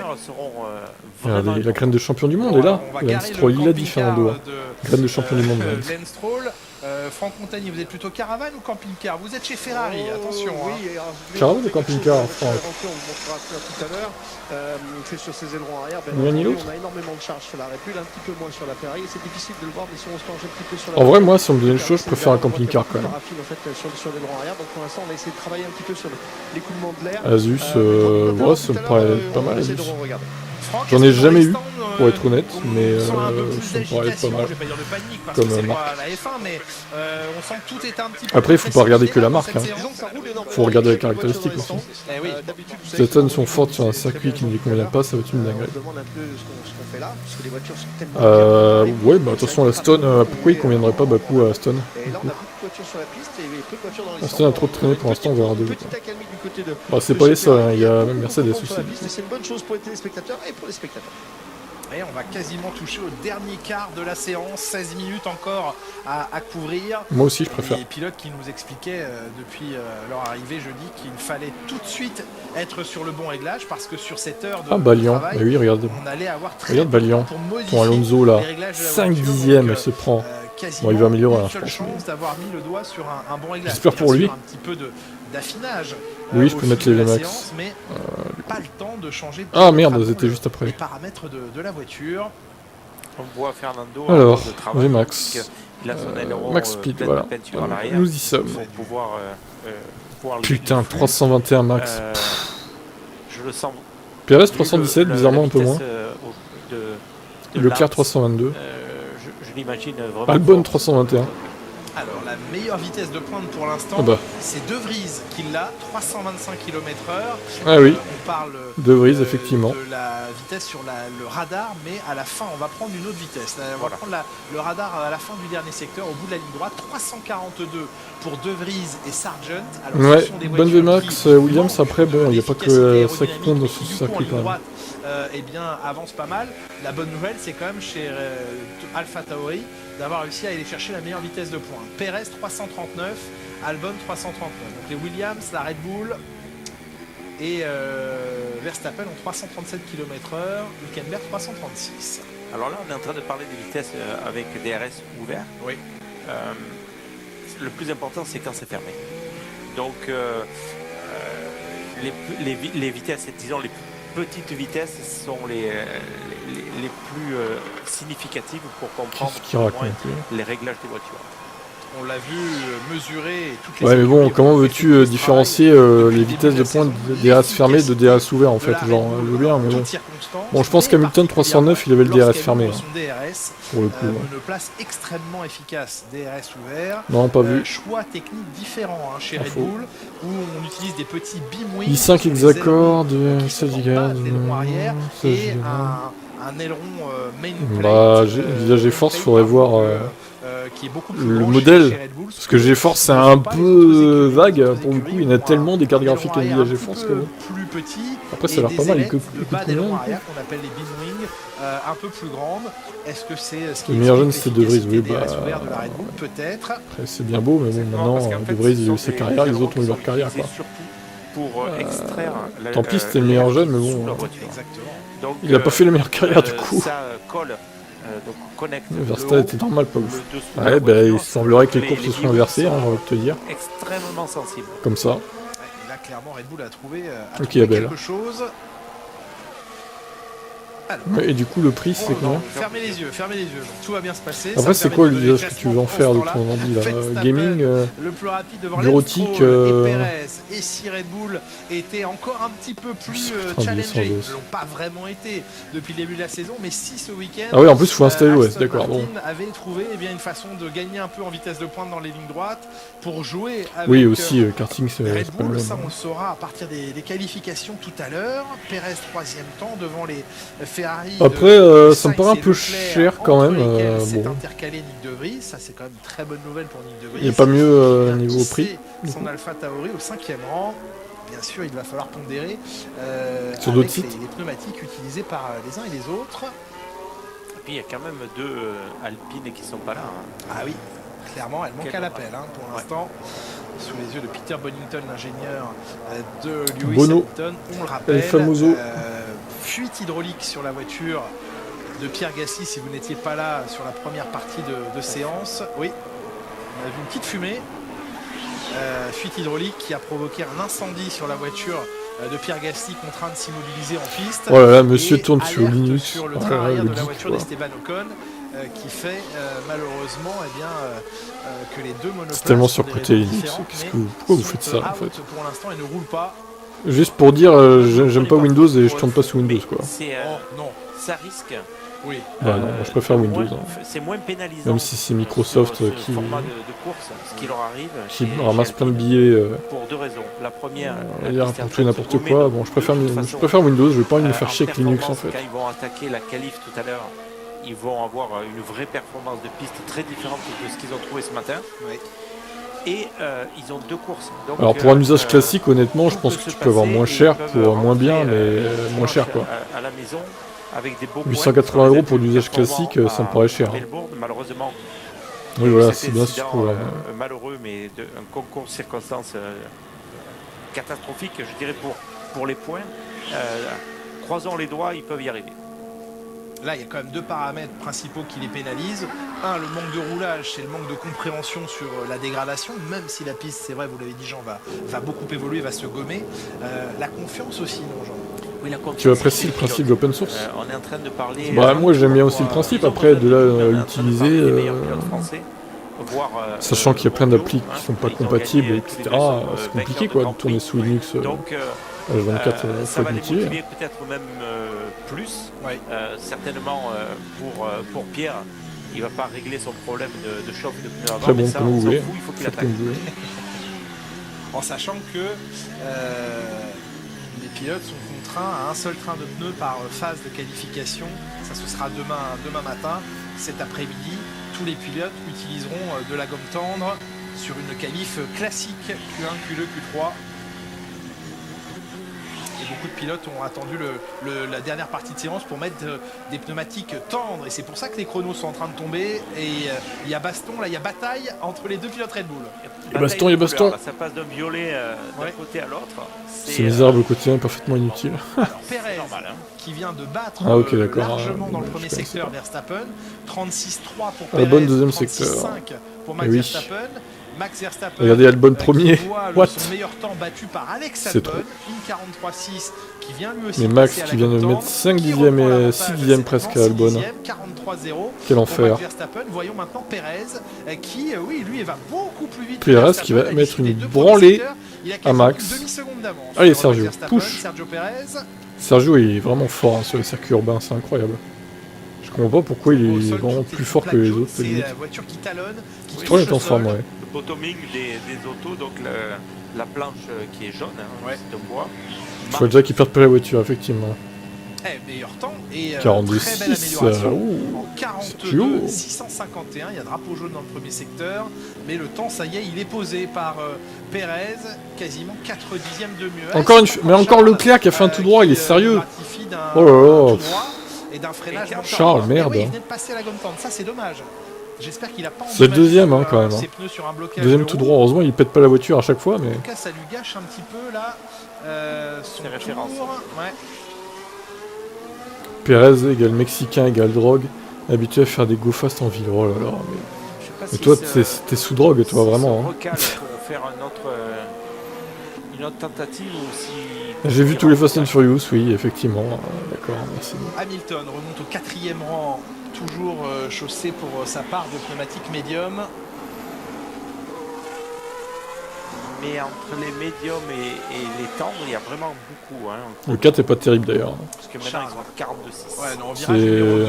Speaker 2: Regardez, la graine de champion du monde est là. Lance Stroll, il a dit Fernando. Graine de champion du monde.
Speaker 1: Lance Stroll, Franck Montagny, vous êtes plutôt caravane ou camping-car? Vous êtes chez Ferrari, attention.
Speaker 4: Oui,
Speaker 2: caravane ou camping-car, Franck?
Speaker 4: On montrera ça tout à l'heure. C'est sur ses ailerons arrière.
Speaker 2: On a
Speaker 4: énormément de charge sur la Red Bull, un petit peu moins sur la Ferrari. C'est difficile de le voir, mais si on se penche un petit peu sur la...
Speaker 2: En vrai, moi, si on me donnait le choix, je préfère un camping-car quand même.
Speaker 4: Sur l'aileron arrière. Donc pour l'instant, on a essayé de travailler un petit peu sur l'écoulement de l'air.
Speaker 2: Asus, ouais, ça me paraît pas mal. J'en ai jamais eu, pour être honnête, mais ça me paraît pas mal.
Speaker 1: Je vais pas dire de panique parce
Speaker 2: comme
Speaker 1: que c'est
Speaker 2: marque.
Speaker 1: pas la F1, mais on sent que tout est un petit peu.
Speaker 2: Après, il faut pas regarder que la marque. Hein. Faut regarder les caractéristiques aussi. Si les tonnes sont fortes sur un circuit qui ne les convient pas, ça va être une dinguerie. Ouais, bah attention, la Stone, pourquoi il conviendrait pas Bakou à Stone? Aston a trop de traîné pour l'instant, on va avoir deux. Bah, c'est pas les seuls, hein. Il y a même Mercedes aussi.
Speaker 4: C'est une bonne chose pour les téléspectateurs et pour les spectateurs.
Speaker 1: Et on va quasiment toucher au dernier quart de la séance, 16 minutes encore à couvrir.
Speaker 2: Moi aussi je préfère.
Speaker 1: Les pilotes qui nous expliquaient depuis leur arrivée jeudi qu'il fallait tout de suite être sur le bon réglage parce que sur cette heure de travail,
Speaker 2: bah oui, regarde.
Speaker 1: On allait avoir très
Speaker 2: regarde Balian, ton Alonso là, 5 dixièmes il se prend. Bon, il va améliorer, hein, franchement.
Speaker 1: D'avoir mis le doigt sur un bon réglage.
Speaker 2: J'espère pour lui.
Speaker 1: Un petit peu d'affinage.
Speaker 2: Oui, je peux mettre les VMAX.
Speaker 1: Mais pas le temps de changer.
Speaker 2: Ah merde, c'était juste après.
Speaker 1: Les paramètres de la voiture.
Speaker 7: On voit Fernando.
Speaker 2: Alors,
Speaker 7: travail,
Speaker 2: VMAX. Max Speed, voilà. Nous y sommes.
Speaker 7: Pouvoir
Speaker 2: putain, 321 max.
Speaker 7: Je le sens.
Speaker 2: PRS 317, bizarrement un peu moins. Leclerc 322.
Speaker 7: Je l'imagine vraiment.
Speaker 2: Albon 321.
Speaker 1: Alors la meilleure vitesse de pointe pour l'instant, c'est De Vries qui l'a, 325 km/h.
Speaker 2: Ah oui,
Speaker 1: on parle
Speaker 2: De Vries effectivement.
Speaker 1: De la vitesse sur le radar, mais à la fin on va prendre une autre vitesse. On va prendre le radar à la fin du dernier secteur, au bout de la ligne droite, 342 pour De Vries et Sargent. Alors,
Speaker 2: ouais, bonne VMAX, Williams après, bon, il n'y a pas que ça qui compte dans ce circuit quand même.
Speaker 1: Eh bien, avance pas mal. La bonne nouvelle, c'est quand même chez Alpha Tauri d'avoir réussi à aller chercher la meilleure vitesse de pointe. Perez 339, Albon 339. Donc les Williams, la Red Bull et Verstappen ont 337 km/h, Hülkenberg 336.
Speaker 7: Alors là, on est en train de parler des vitesses avec DRS ouvert.
Speaker 1: Oui.
Speaker 7: Le plus important, c'est quand c'est fermé. Donc, les vitesses, disons les petites vitesses sont les plus significatives pour comprendre les réglages des voitures.
Speaker 1: On l'a vu mesurer toutes
Speaker 2: les mais bon, comment veux-tu différencier les vitesses de pointe de DRS fermé de DRS ouvert en fait? Genre, je veux bien, mais bon. Bon, je pense qu'Hamilton 309, il avait le DRS fermé. Pour le coup.
Speaker 1: Une place extrêmement efficace, DRS ouvert.
Speaker 2: Non, pas vu.
Speaker 1: Choix technique différent chez Red Bull, où on utilise des petits beam wings.
Speaker 2: I5 hexacord de 16 gigas.
Speaker 1: Et un aileron main plate.
Speaker 2: Bah, via GeForce, il faudrait voir
Speaker 1: qui est beaucoup plus
Speaker 2: le modèle. Parce que GeForce, c'est un peu vague. Pour le coup, il y en a tellement des cartes graphiques via GeForce que bon. Après, ça a l'air pas mal.
Speaker 1: Le bas d'aileron arrière qu'on appelle les beam wings, un peu plus grandes. Est-ce que c'est ce qui est
Speaker 2: le meilleur jeune, c'est De Vries, oui, bah.
Speaker 1: De la Red Bull, peut-être.
Speaker 2: Après, c'est bien beau, mais bon, maintenant, De Vries, il a eu sa carrière, les autres ont eu leur carrière, quoi.
Speaker 7: Pour extraire.
Speaker 2: Tant pis, c'était le meilleur jeune, mais bon.
Speaker 1: Exactement.
Speaker 2: Il a pas fait la meilleure carrière du coup.
Speaker 7: Ça colle. Donc connecte.
Speaker 2: Verstappen était normal, pas ouf. Ouais, bah, il semblerait que les courbes se soient inversées, hein, j'ai envie de te dire.
Speaker 7: Extrêmement sensible.
Speaker 2: Comme ça.
Speaker 1: Et là, clairement, Red Bull a trouvé,
Speaker 2: quelque
Speaker 1: chose. Alors,
Speaker 2: et du coup, le prix, c'est combien?
Speaker 1: Fermez les yeux, tout va bien se passer.
Speaker 2: Après, c'est quoi l'usage que tu veux en faire de ton ordi là? Gaming,
Speaker 1: le plus rapide devant
Speaker 2: bureautique,
Speaker 1: et Perez. Et si Red Bull était encore un petit peu plus challengé, ils ne l'ont pas vraiment été depuis le début de la saison, mais si ce week-end.
Speaker 2: Ah oui, en plus, il faut installer l'OS, d'accord.
Speaker 1: Bon. avait trouvé une façon de gagner un peu en vitesse de pointe dans les lignes droites pour jouer avec.
Speaker 2: Oui, aussi, karting, c'est
Speaker 1: Red Bull, ça on le saura à partir des qualifications tout à l'heure. Perez 3e temps devant les Ferrari.
Speaker 2: Après, ça me paraît un peu cher quand même.
Speaker 1: C'est intercalé Nick De Vries, ça c'est quand même une très bonne nouvelle pour Nick De Vries.
Speaker 2: Il n'y a pas mieux niveau prix.
Speaker 1: Son Alpha Tauri au 5e rang. Bien sûr, il va falloir pondérer
Speaker 2: sur d'autres sites.
Speaker 1: Les pneumatiques utilisées par les uns et les autres.
Speaker 7: Et puis il y a quand même deux Alpines qui sont pas là. Hein.
Speaker 1: Ah oui, clairement, elles manquent à l'appel pour l'instant. Sous les yeux de Peter Bonington, l'ingénieur de Lewis Hamilton. On le rappelle. Fuite hydraulique sur la voiture de Pierre Gasly, si vous n'étiez pas là sur la première partie de séance. Oui. On a vu une petite fumée, fuite hydraulique qui a provoqué un incendie sur la voiture de Pierre Gasly, contraint de s'immobiliser en piste.
Speaker 2: Oh là là, monsieur tourne sur Linux.
Speaker 1: Sur le train arrière de la voiture d'Esteban Ocon, qui fait malheureusement que les deux monoplaces.
Speaker 2: C'est tellement surcoté Linux. Pourquoi vous faites ça en fait?
Speaker 1: Pour l'instant, il ne roule pas.
Speaker 2: Juste pour dire, j'aime pas Windows et je tourne pas sous Windows quoi.
Speaker 7: Non, ça risque.
Speaker 1: Oui.
Speaker 2: Bah non, moi je préfère Windows.
Speaker 7: C'est moins pénalisant.
Speaker 2: Même si c'est Microsoft
Speaker 7: qui
Speaker 2: format
Speaker 7: de course, ce qui leur arrive,
Speaker 2: qui ramasse plein de billets.
Speaker 7: Pour deux raisons. La première,
Speaker 2: pour tout et n'importe quoi. Bon, je préfère Windows. Je vais pas envie de me faire chier avec Linux en fait.
Speaker 7: Quand ils vont attaquer la qualif tout à l'heure, ils vont avoir une vraie performance de piste très différente de ce qu'ils ont trouvé ce matin. Oui. Et ils ont deux courses. Donc,
Speaker 2: alors pour un usage classique, honnêtement, je pense que tu peux avoir moins cher pour moins bien, mais moins cher quoi.
Speaker 7: À la maison, avec des beaux
Speaker 2: 880 € pour l'usage classique, ça me paraît cher.
Speaker 7: Malheureusement.
Speaker 2: Oui voilà, c'est bien sûr.
Speaker 7: Malheureux, mais un concours de circonstances catastrophique, je dirais pour les points. Croisons les doigts, ils peuvent y arriver.
Speaker 1: Là, il y a quand même deux paramètres principaux qui les pénalisent. Un, le manque de roulage, c'est le manque de compréhension sur la dégradation, même si la piste, c'est vrai, vous l'avez dit Jean, va beaucoup évoluer, va se gommer. La confiance aussi, non Jean?
Speaker 7: Oui, la confiance.
Speaker 2: Tu apprécies le principe de l'open source?
Speaker 7: On est en train de parler...
Speaker 2: Bah moi j'aime bien aussi le principe, après de là l'utiliser... sachant qu'il y a plein d'applis qui sont pas compatibles, etc. C'est compliqué quoi de tourner sous Linux. H24
Speaker 7: ça va les
Speaker 2: motiver.
Speaker 7: motiver peut-être même plus. Certainement pour Pierre, il va pas régler son problème de choc de pneus avant.
Speaker 2: Très bon,
Speaker 7: mais ça,
Speaker 2: comme vous voulez.
Speaker 7: Il faut qu'il attaque.
Speaker 1: En sachant que les pilotes sont contraints à un seul train de pneus par phase de qualification. Ça ce sera demain matin, cet après-midi. Tous les pilotes utiliseront de la gomme tendre sur une qualif classique Q1, Q2, Q3. Et beaucoup de pilotes ont attendu la dernière partie de séance pour mettre des pneumatiques tendres. Et c'est pour ça que les chronos sont en train de tomber. Et il y a baston, là il y a bataille entre les deux pilotes Red Bull.
Speaker 2: Il y a baston.
Speaker 7: Ça passe d'un violet d'un côté à l'autre.
Speaker 2: C'est misérable au quotidien, parfaitement inutile.
Speaker 1: Alors Perez, qui vient de battre largement dans le premier secteur Verstappen, 36-3 pour Perez,
Speaker 2: la bonne deuxième secteur.
Speaker 1: 36-5 pour Max Verstappen. Max Verstappen,
Speaker 2: regardez Albon premier.
Speaker 1: What? Son meilleur temps battu par Alex Albon, une 43.6 qui vient lui aussi.
Speaker 2: Mais Max qui vient de mettre 6 dixièmes presque à Albon.
Speaker 1: 43-0.
Speaker 2: Quel enfer.
Speaker 1: Max Verstappen, voyons maintenant Perez qui, oui, lui, va beaucoup plus vite.
Speaker 2: Perez qui va mettre une branlée à Max. Allez Sergio, push. Sergio est vraiment fort sur les circuits urbains, c'est incroyable. Je comprends pas pourquoi il est vraiment plus fort que les autres.
Speaker 1: C'est la voiture qui talonne.
Speaker 2: Citroën est en forme, ouais.
Speaker 7: Le bottoming des autos, donc la planche qui est jaune, c'est de bois.
Speaker 2: Je vois déjà qu'ils perdent pas la voiture, effectivement.
Speaker 1: Meilleur temps et
Speaker 2: 42,
Speaker 1: très belle amélioration. En
Speaker 2: 42,
Speaker 1: 651, il y a drapeau jaune dans le premier secteur, mais le temps, ça y est, il est posé par Perez, quasiment 4 dixièmes de mieux.
Speaker 2: Mais encore Leclerc qui a fait un tout droit, il est sérieux. Oh là là.
Speaker 1: Et d'un freinage
Speaker 2: Charles, merde.
Speaker 1: Oui, il venait de passer à la gomme tendre, ça c'est dommage. J'espère qu'il a pas
Speaker 2: c'est le deuxième quand même. Deuxième tout droit, heureusement il pète pas la voiture à chaque fois. Mais...
Speaker 1: En tout cas, ça lui gâche un petit peu là son référence. Ouais.
Speaker 2: Perez égale Mexicain égale drogue, habitué à faire des go fast en ville. Oh là là. Mais toi, t'es sous drogue, toi, vraiment.
Speaker 7: Pour faire une autre tentative ou si...
Speaker 2: J'ai vu tous les Fast and Furious, oui, effectivement. D'accord, merci.
Speaker 1: Hamilton remonte au 4e rang, toujours chaussé pour sa part de pneumatique médium.
Speaker 7: Mais entre les médiums et les tendres, il y a vraiment beaucoup.
Speaker 2: Le 4 est pas terrible d'ailleurs.
Speaker 7: Parce que maintenant, ils sont à 42,6.
Speaker 1: Ouais, non,
Speaker 2: c'est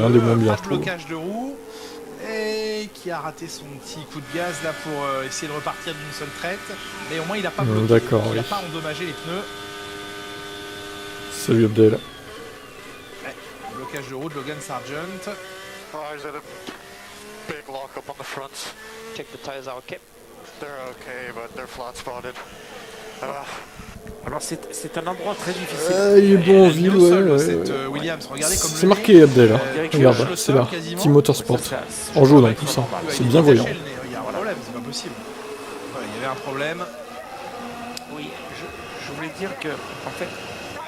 Speaker 2: un des moins bien, je trouve.
Speaker 1: Blocage de roue. Et qui a raté son petit coup de gaz là pour essayer de repartir d'une seule traite. Mais au moins, il n'a pas bloqué.
Speaker 2: D'accord,
Speaker 1: il n'a pas endommagé les pneus.
Speaker 2: Salut Abdel.
Speaker 1: Ouais, blocage de roue de Logan Sargent.
Speaker 9: Big lock up on the front.
Speaker 10: Check the tires are okay.
Speaker 9: They're okay, but they're flat spotted.
Speaker 7: Alors c'est un endroit très difficile.
Speaker 2: Il est bon en ville,
Speaker 1: Williams, regardez comme
Speaker 2: c'est marqué Abdel. Regarde, c'est là. Team Motorsport. En jaune en plus. C'est bien voyant.
Speaker 1: Il y a un problème, c'est pas possible. Il y avait un problème.
Speaker 7: Oui, je voulais dire que en fait,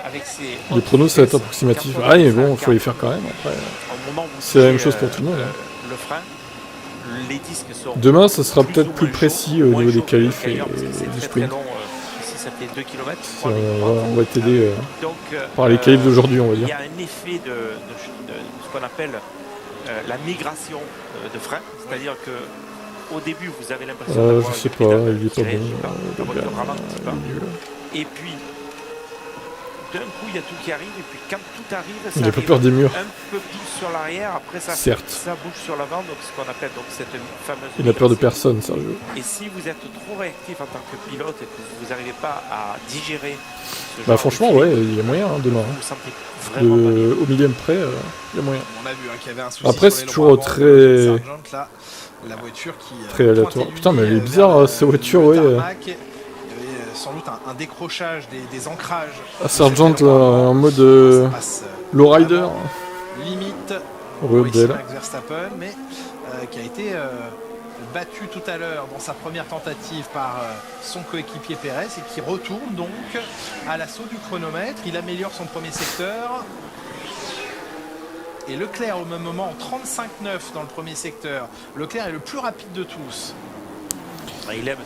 Speaker 7: avec ces...
Speaker 2: Les pronos, ça va être approximatif. Ah, mais bon, il faut les faire quand même. Après, c'est la même chose pour tout le monde.
Speaker 7: Le frein, les disques sont...
Speaker 2: Demain, ça sera peut-être plus précis au niveau des qualifs et du sprint.
Speaker 7: Très long, ici, ça fait 2 km.
Speaker 2: On va t'aider par les qualifs d'aujourd'hui, on va dire.
Speaker 7: Il y a un effet de ce qu'on appelle la migration de frein, c'est-à-dire que au début, vous avez l'impression
Speaker 2: je sais pas, il est pas bon.
Speaker 7: Et puis, d'un coup, il y a tout qui arrive, et puis quand tout arrive, ça
Speaker 2: il a pas
Speaker 7: arrive
Speaker 2: peur des murs.
Speaker 7: un peu plus sur l'arrière, après ça bouge sur l'avant, donc ce qu'on appelle donc cette fameuse...
Speaker 2: Il a peur de personne, Sergio.
Speaker 7: Et si vous êtes trop réactif en tant que pilote et que vous n'arrivez pas à digérer ce
Speaker 2: genre franchement, ouais, il y a moyen demain.
Speaker 7: Vous sentez vraiment
Speaker 2: au millième près, il y a moyen.
Speaker 1: On a vu qu'il y avait un souci.
Speaker 2: Après, c'est toujours très...
Speaker 1: La voiture qui
Speaker 2: très aléatoire. Putain, mais elle est bizarre, cette voiture, ouais.
Speaker 1: Il y avait sans doute un décrochage des ancrages.
Speaker 2: Sargent, là, en mode lowrider.
Speaker 1: Limite, Max Verstappen, mais qui a été battu tout à l'heure dans sa première tentative par son coéquipier Pérez et qui retourne donc à l'assaut du chronomètre. Il améliore son premier secteur. Et Leclerc au même moment en 35,9 dans le premier secteur. Leclerc est le plus rapide de tous.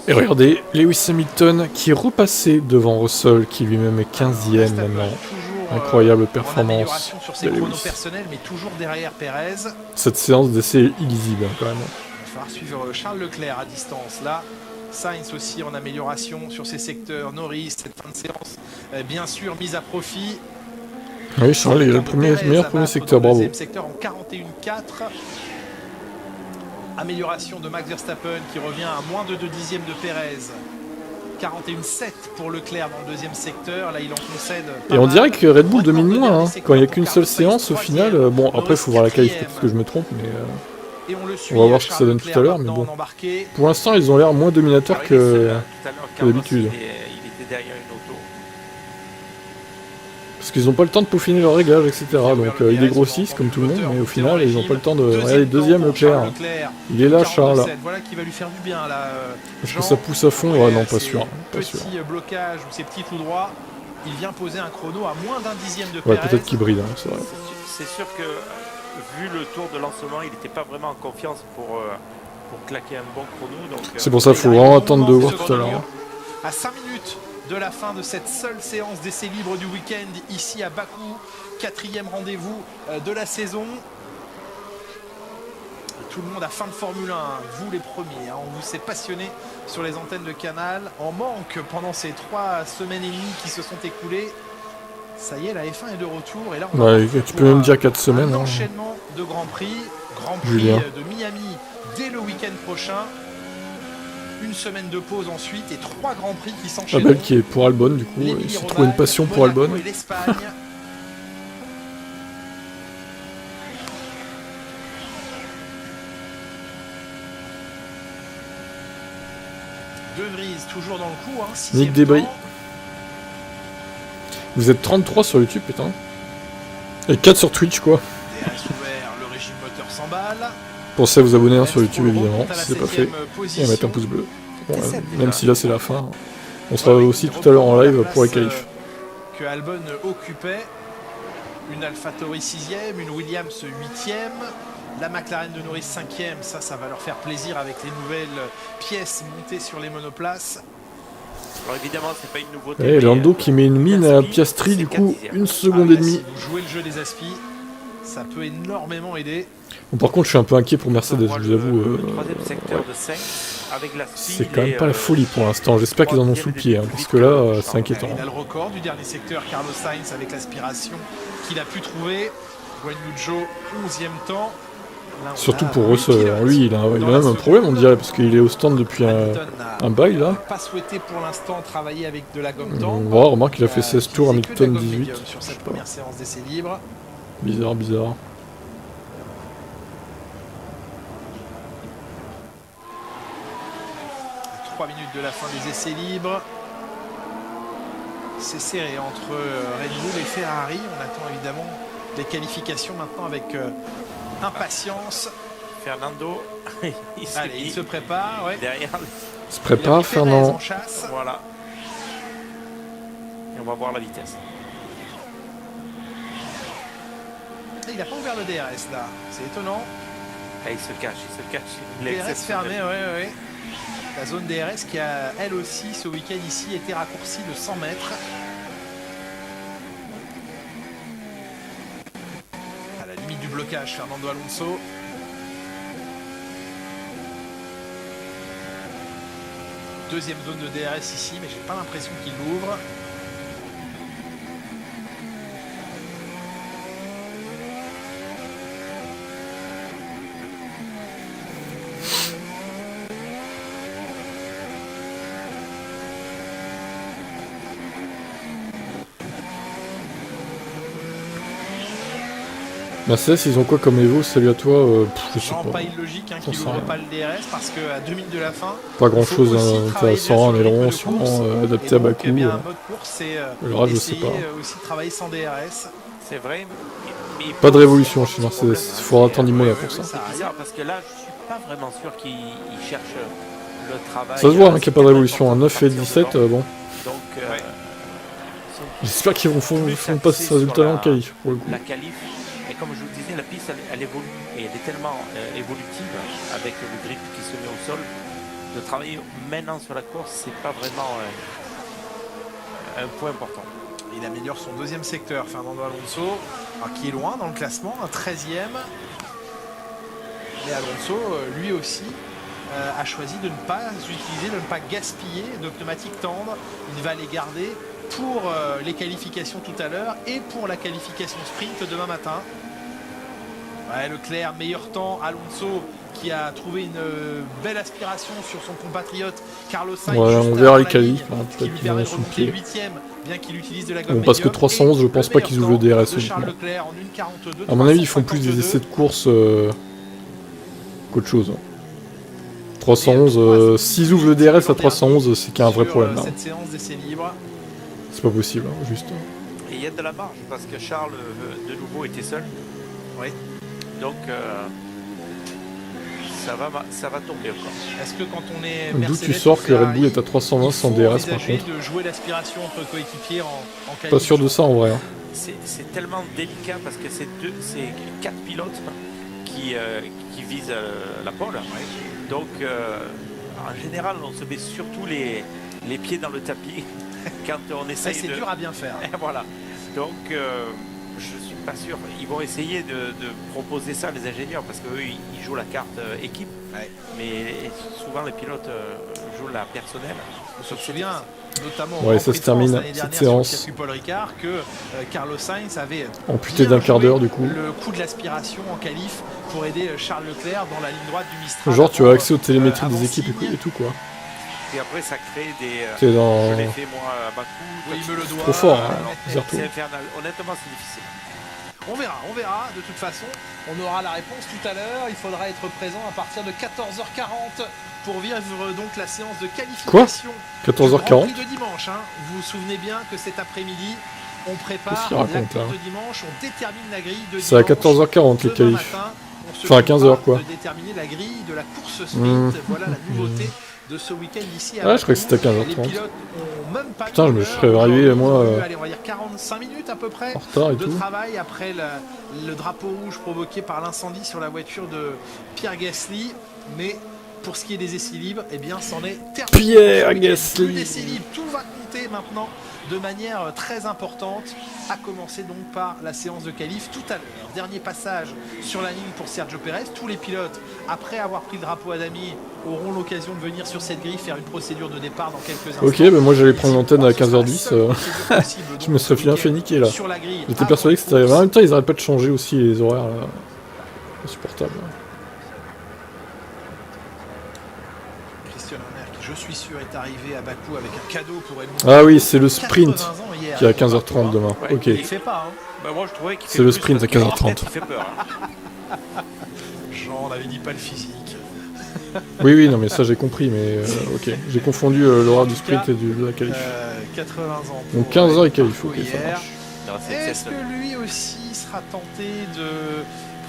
Speaker 2: Et regardez, Lewis Hamilton qui est repassé devant Russell qui lui-même est 15e maintenant. Incroyable performance
Speaker 1: sur ses chronos personnels, mais toujours derrière Pérez.
Speaker 2: Cette séance d'essai est illisible quand même.
Speaker 1: Il va falloir suivre Charles Leclerc à distance là. Sainz aussi en amélioration sur ses secteurs. Norris, cette fin de séance, bien sûr, mise à profit.
Speaker 2: Oui, Charles, il a le meilleur premier secteur, bravo.
Speaker 1: Deuxième secteur en 41,4. Amélioration de Max Verstappen qui revient à moins de 2 dixièmes de Pérez. 41,7 pour Leclerc dans le deuxième secteur. Là, il en concède.
Speaker 2: Et on dirait que Red Bull domine moins. Hein. Quand il n'y a qu'une seule séance, au final. Bon, après, il faut voir la qualif, peut-être que je me trompe, mais. On va voir ce que ça donne tout à l'heure, mais bon. Pour l'instant, ils ont l'air moins dominateurs que d'habitude.
Speaker 7: Il était derrière une auto.
Speaker 2: Parce qu'ils n'ont pas le temps de peaufiner leur réglage, etc. Donc ils dégrossissent comme tout le monde, mais au final, ils n'ont pas le temps de... Regardez, deuxième Leclerc. Il est là, Charles.
Speaker 1: Voilà qui va lui faire du bien, là.
Speaker 2: Est-ce que ça pousse à fond? Ouais, non, pas sûr.
Speaker 1: Petit blocage ou ces petits tout droits. Il vient poser un chrono à moins d'1 dixième de Pérez.
Speaker 2: Ouais, peut-être qu'il brille, hein, c'est vrai.
Speaker 7: C'est sûr que, vu le tour de lancement, il n'était pas vraiment en confiance pour claquer un bon chrono.
Speaker 2: C'est pour ça qu'il faut vraiment attendre de voir tout à l'heure.
Speaker 1: À 5 minutes de la fin de cette seule séance d'essai libre du week-end ici à Bakou, 4e rendez-vous de la saison. Tout le monde a faim de Formule 1, vous les premiers, hein. On vous s'est passionné sur les antennes de Canal. En manque pendant ces 3 semaines et demie qui se sont écoulées. Ça y est, la F1 est de retour. Et là,
Speaker 2: tu peux même dire 4 semaines.
Speaker 1: Un enchaînement de Grand Prix de Miami dès le week-end prochain. Une semaine de pause ensuite et 3 Grands Prix qui s'enchaînent.
Speaker 2: Abel qui est pour Albon, du coup, il s'est trouvé une passion pour Albon.
Speaker 1: Et l'Espagne. De Vries toujours dans le coup. Hein,
Speaker 2: Nick Debris. Vous êtes 33 sur YouTube, putain. Et 4 sur Twitch, quoi.
Speaker 1: DRS ouvert, le régime moteur s'emballe.
Speaker 2: Pensez à vous abonner sur YouTube, évidemment, si c'est pas fait. Et à mettre un pouce bleu. Bon, même si là c'est la fin. On sera aussi tout à l'heure en live pour les qualifs.
Speaker 1: Que Albon occupait. Une AlphaTauri 6e, une Williams 8e. La McLaren de Norris 5e. Ça va leur faire plaisir avec les nouvelles pièces montées sur les monoplaces.
Speaker 7: Alors évidemment, c'est pas une nouveauté.
Speaker 2: Et Lando qui met une mine à Piastri, du coup, 1 seconde et demie.
Speaker 1: Si vous jouez le jeu des Aspi, ça peut énormément aider.
Speaker 2: Bon, par contre, je suis un peu inquiet pour Mercedes, je vous avoue. C'est quand même pas la folie pour l'instant. J'espère qu'ils en ont sous le pied, hein, parce que là, c'est inquiétant.
Speaker 1: Il a le record du dernier secteur, Carlos Sainz, avec l'aspiration qu'il a pu trouver. Guan Yu Zhou, 11e temps.
Speaker 2: Surtout pour Russell. Lui, il a même un problème, on dirait, parce qu'il est au stand depuis un bail là.
Speaker 1: Pas souhaité pour l'instant travailler avec de la gomme tendre.
Speaker 2: On voit, remarque qu'il a fait 16 tours, Hamilton 18.
Speaker 1: Sur cette première séance d'essai libre.
Speaker 2: Bizarre.
Speaker 1: 3 minutes de la fin des essais libres. C'est serré entre Red Bull et Ferrari. On attend évidemment les qualifications maintenant avec impatience.
Speaker 7: Fernando,
Speaker 1: il se prépare. Ouais.
Speaker 7: Derrière.
Speaker 2: Il se prépare, Fernand.
Speaker 7: Voilà. Et on va voir la vitesse.
Speaker 1: Il n'a pas ouvert le DRS là. C'est étonnant.
Speaker 7: Ah, il se cache.
Speaker 1: DRS fermé, ouais. La zone DRS qui a, elle aussi, ce week-end ici, été raccourcie de 100 mètres. À la limite du blocage, Fernando Alonso. Deuxième zone de DRS ici, mais j'ai pas l'impression qu'il l'ouvre.
Speaker 2: Mercedes, ils ont quoi comme Evo? Salut à toi, je sais
Speaker 1: pas illogique qu'il n'ouvre pas le DRS parce qu'à 2 minutes de la fin,
Speaker 2: pas grand chose intéressant, un aileron sûrement adapté à Bakou.
Speaker 1: Un mode course, c'est
Speaker 2: je sais pas.
Speaker 1: Aussi travailler sans DRS.
Speaker 7: C'est vrai. Mais
Speaker 2: pas de révolution chez Mercedes, il faudra attendre Imola pour ça.
Speaker 7: C'est bizarre parce que là, je suis pas vraiment sûr qu'il cherche le travail.
Speaker 2: Ça se voit qu'il n'y a pas de révolution, à 9 et 17, bon.
Speaker 7: Donc,
Speaker 2: j'espère qu'ils font pas ce résultat-là en qualif pour le coup.
Speaker 7: La qualif. Et comme je vous disais, la piste elle évolue et elle est tellement évolutive avec le grip qui se met au sol. De travailler maintenant sur la course, c'est pas vraiment un point important.
Speaker 1: Il améliore son deuxième secteur, Fernando Alonso, qui est loin dans le classement, un 13e. Mais Alonso, lui aussi, a choisi de ne pas utiliser, de ne pas gaspiller de pneumatiques tendres. Il va les garder pour les qualifications tout à l'heure et pour la qualification sprint demain matin. Ouais, Leclerc, meilleur temps. Alonso qui a trouvé une belle aspiration sur son compatriote Carlos Sainz.
Speaker 2: Ouais, on verra les qualifs,
Speaker 1: qui lui permet de remonter 8e, bien qu'il utilise de la gomme.
Speaker 2: Bon, parce que 311, je pense pas qu'ils ouvrent le DRS. À mon avis, ils font plus des essais de course qu'autre chose. 311, s'ils ouvrent le DRS à 311, c'est qu'il y a un vrai problème là.
Speaker 1: Cette séance d'essais libres.
Speaker 2: C'est pas possible, juste.
Speaker 7: Et il y a de la marge parce que Charles de nouveau était seul.
Speaker 1: Oui.
Speaker 7: Donc ça va tomber encore.
Speaker 1: Est-ce que quand on est
Speaker 2: D'où tu sors que Red Bull est à 320 sans DRS par contre?
Speaker 1: De jouer l'aspiration entre coéquipiers en qualif.
Speaker 2: Pas sûr de ça en vrai.
Speaker 7: C'est tellement délicat parce que c'est 4 pilotes qui visent la pole. Donc en général on se met surtout les pieds dans le tapis quand on essaye
Speaker 1: c'est dur à bien faire.
Speaker 7: Voilà. Donc je suis pas sûr. Ils vont essayer de proposer ça les ingénieurs parce qu'eux ils jouent la carte équipe. Ouais. Mais souvent les pilotes jouent la personnelle.
Speaker 1: On se souvient notamment
Speaker 2: ça se termine cette séance.
Speaker 1: Sur Paul Ricard que Carlos Sainz avait
Speaker 2: amputé d'un quart d'heure du coup.
Speaker 1: Le coup de l'aspiration en qualif pour aider Charles Leclerc dans la ligne droite du Mistral.
Speaker 2: Genre tu as accès aux télémétries des équipes et tout quoi.
Speaker 7: Et après ça crée des...
Speaker 2: Je
Speaker 7: l'ai fait moi à Bakou.
Speaker 1: Oui, il me le doit.
Speaker 2: Trop fort,
Speaker 7: c'est infernal. Honnêtement c'est difficile.
Speaker 1: On verra, de toute façon, on aura la réponse tout à l'heure, il faudra être présent à partir de 14h40 pour vivre donc la séance de qualification.
Speaker 2: Quoi 14h40
Speaker 1: de dimanche, hein. Vous vous souvenez bien que cet après-midi, on prépare la course de dimanche, on détermine la grille de dimanche.
Speaker 2: C'est à 14h40 les qualifs. Enfin à 15h quoi.
Speaker 1: De déterminer la grille de la course sprint, voilà la nouveauté de ce week-end ici.
Speaker 2: Je crois que c'était à 15h30.
Speaker 1: Les pilotes ont même pas
Speaker 2: putain, je me serais arrivé moi.
Speaker 1: Allez, on va dire 45 minutes à peu près
Speaker 2: de
Speaker 1: travail après le drapeau rouge provoqué par l'incendie sur la voiture de Pierre Gasly. Mais pour ce qui est des essais libres, eh bien, c'en est terminé.
Speaker 2: Pierre Gasly.
Speaker 1: Les essais libres, tout va compter maintenant de manière très importante, à commencer donc par la séance de qualif tout à l'heure. Dernier passage sur la ligne pour Sergio Pérez. Tous les pilotes, après avoir pris le drapeau à damier, auront l'occasion de venir sur cette grille faire une procédure de départ dans quelques instants.
Speaker 2: Ok, bah moi j'allais prendre l'antenne à 15h10. Je me serais bien fait niquer là. J'étais persuadé que c'était... En même temps, ils n'arrêtent pas de changer aussi les horaires là. Insupportable.
Speaker 1: Je suis sûr est arrivé à Bakou avec un cadeau pour Edmond.
Speaker 2: Ah oui, c'est le sprint qui est à 15h30 demain.
Speaker 7: Ouais,
Speaker 2: ok.
Speaker 1: Il fait pas, hein.
Speaker 7: Bah moi je trouvais qu'il fait
Speaker 2: c'est le sprint à 15h30.
Speaker 7: Il fait peur.
Speaker 1: Jean, on avait dit pas le physique.
Speaker 2: Oui, non mais ça j'ai compris, mais ok. J'ai confondu l'horaire du sprint et de la qualif.
Speaker 1: 80 ans.
Speaker 2: Donc 15h et qualif, ok, ça marche.
Speaker 1: Est-ce que lui aussi sera tenté de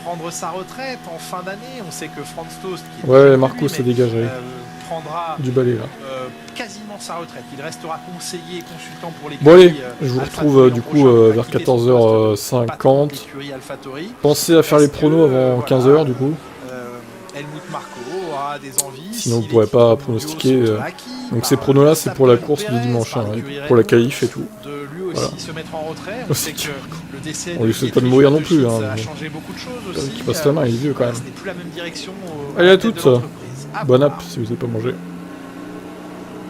Speaker 1: prendre sa retraite en fin d'année? On sait que Franz Tost,
Speaker 2: qui Marco s'est dégagé.
Speaker 1: Prendra
Speaker 2: du balai là.
Speaker 1: Quasiment sa retraite. Il restera conseiller et consultant pour les.
Speaker 2: Bon allez, je vous retrouve du coup vers 14h50. Pensez à faire les pronos avant 15h du coup.
Speaker 1: a des envies.
Speaker 2: Sinon, vous pourrez pas pronostiquer. Donc ces pronos-là, c'est pour la course du dimanche, hein, pour la qualif et tout.
Speaker 1: De lui aussi
Speaker 2: voilà.
Speaker 1: se mettre en retrait. On sait que le décès
Speaker 2: on lui souhaite pas de mourir non plus. Hein,
Speaker 1: a changé beaucoup de choses aussi.
Speaker 2: Qui passe la main, il est vieux quand même.
Speaker 1: Ce n'est plus la même direction.
Speaker 2: Allez à toutes. Bonne app si vous n'avez pas mangé.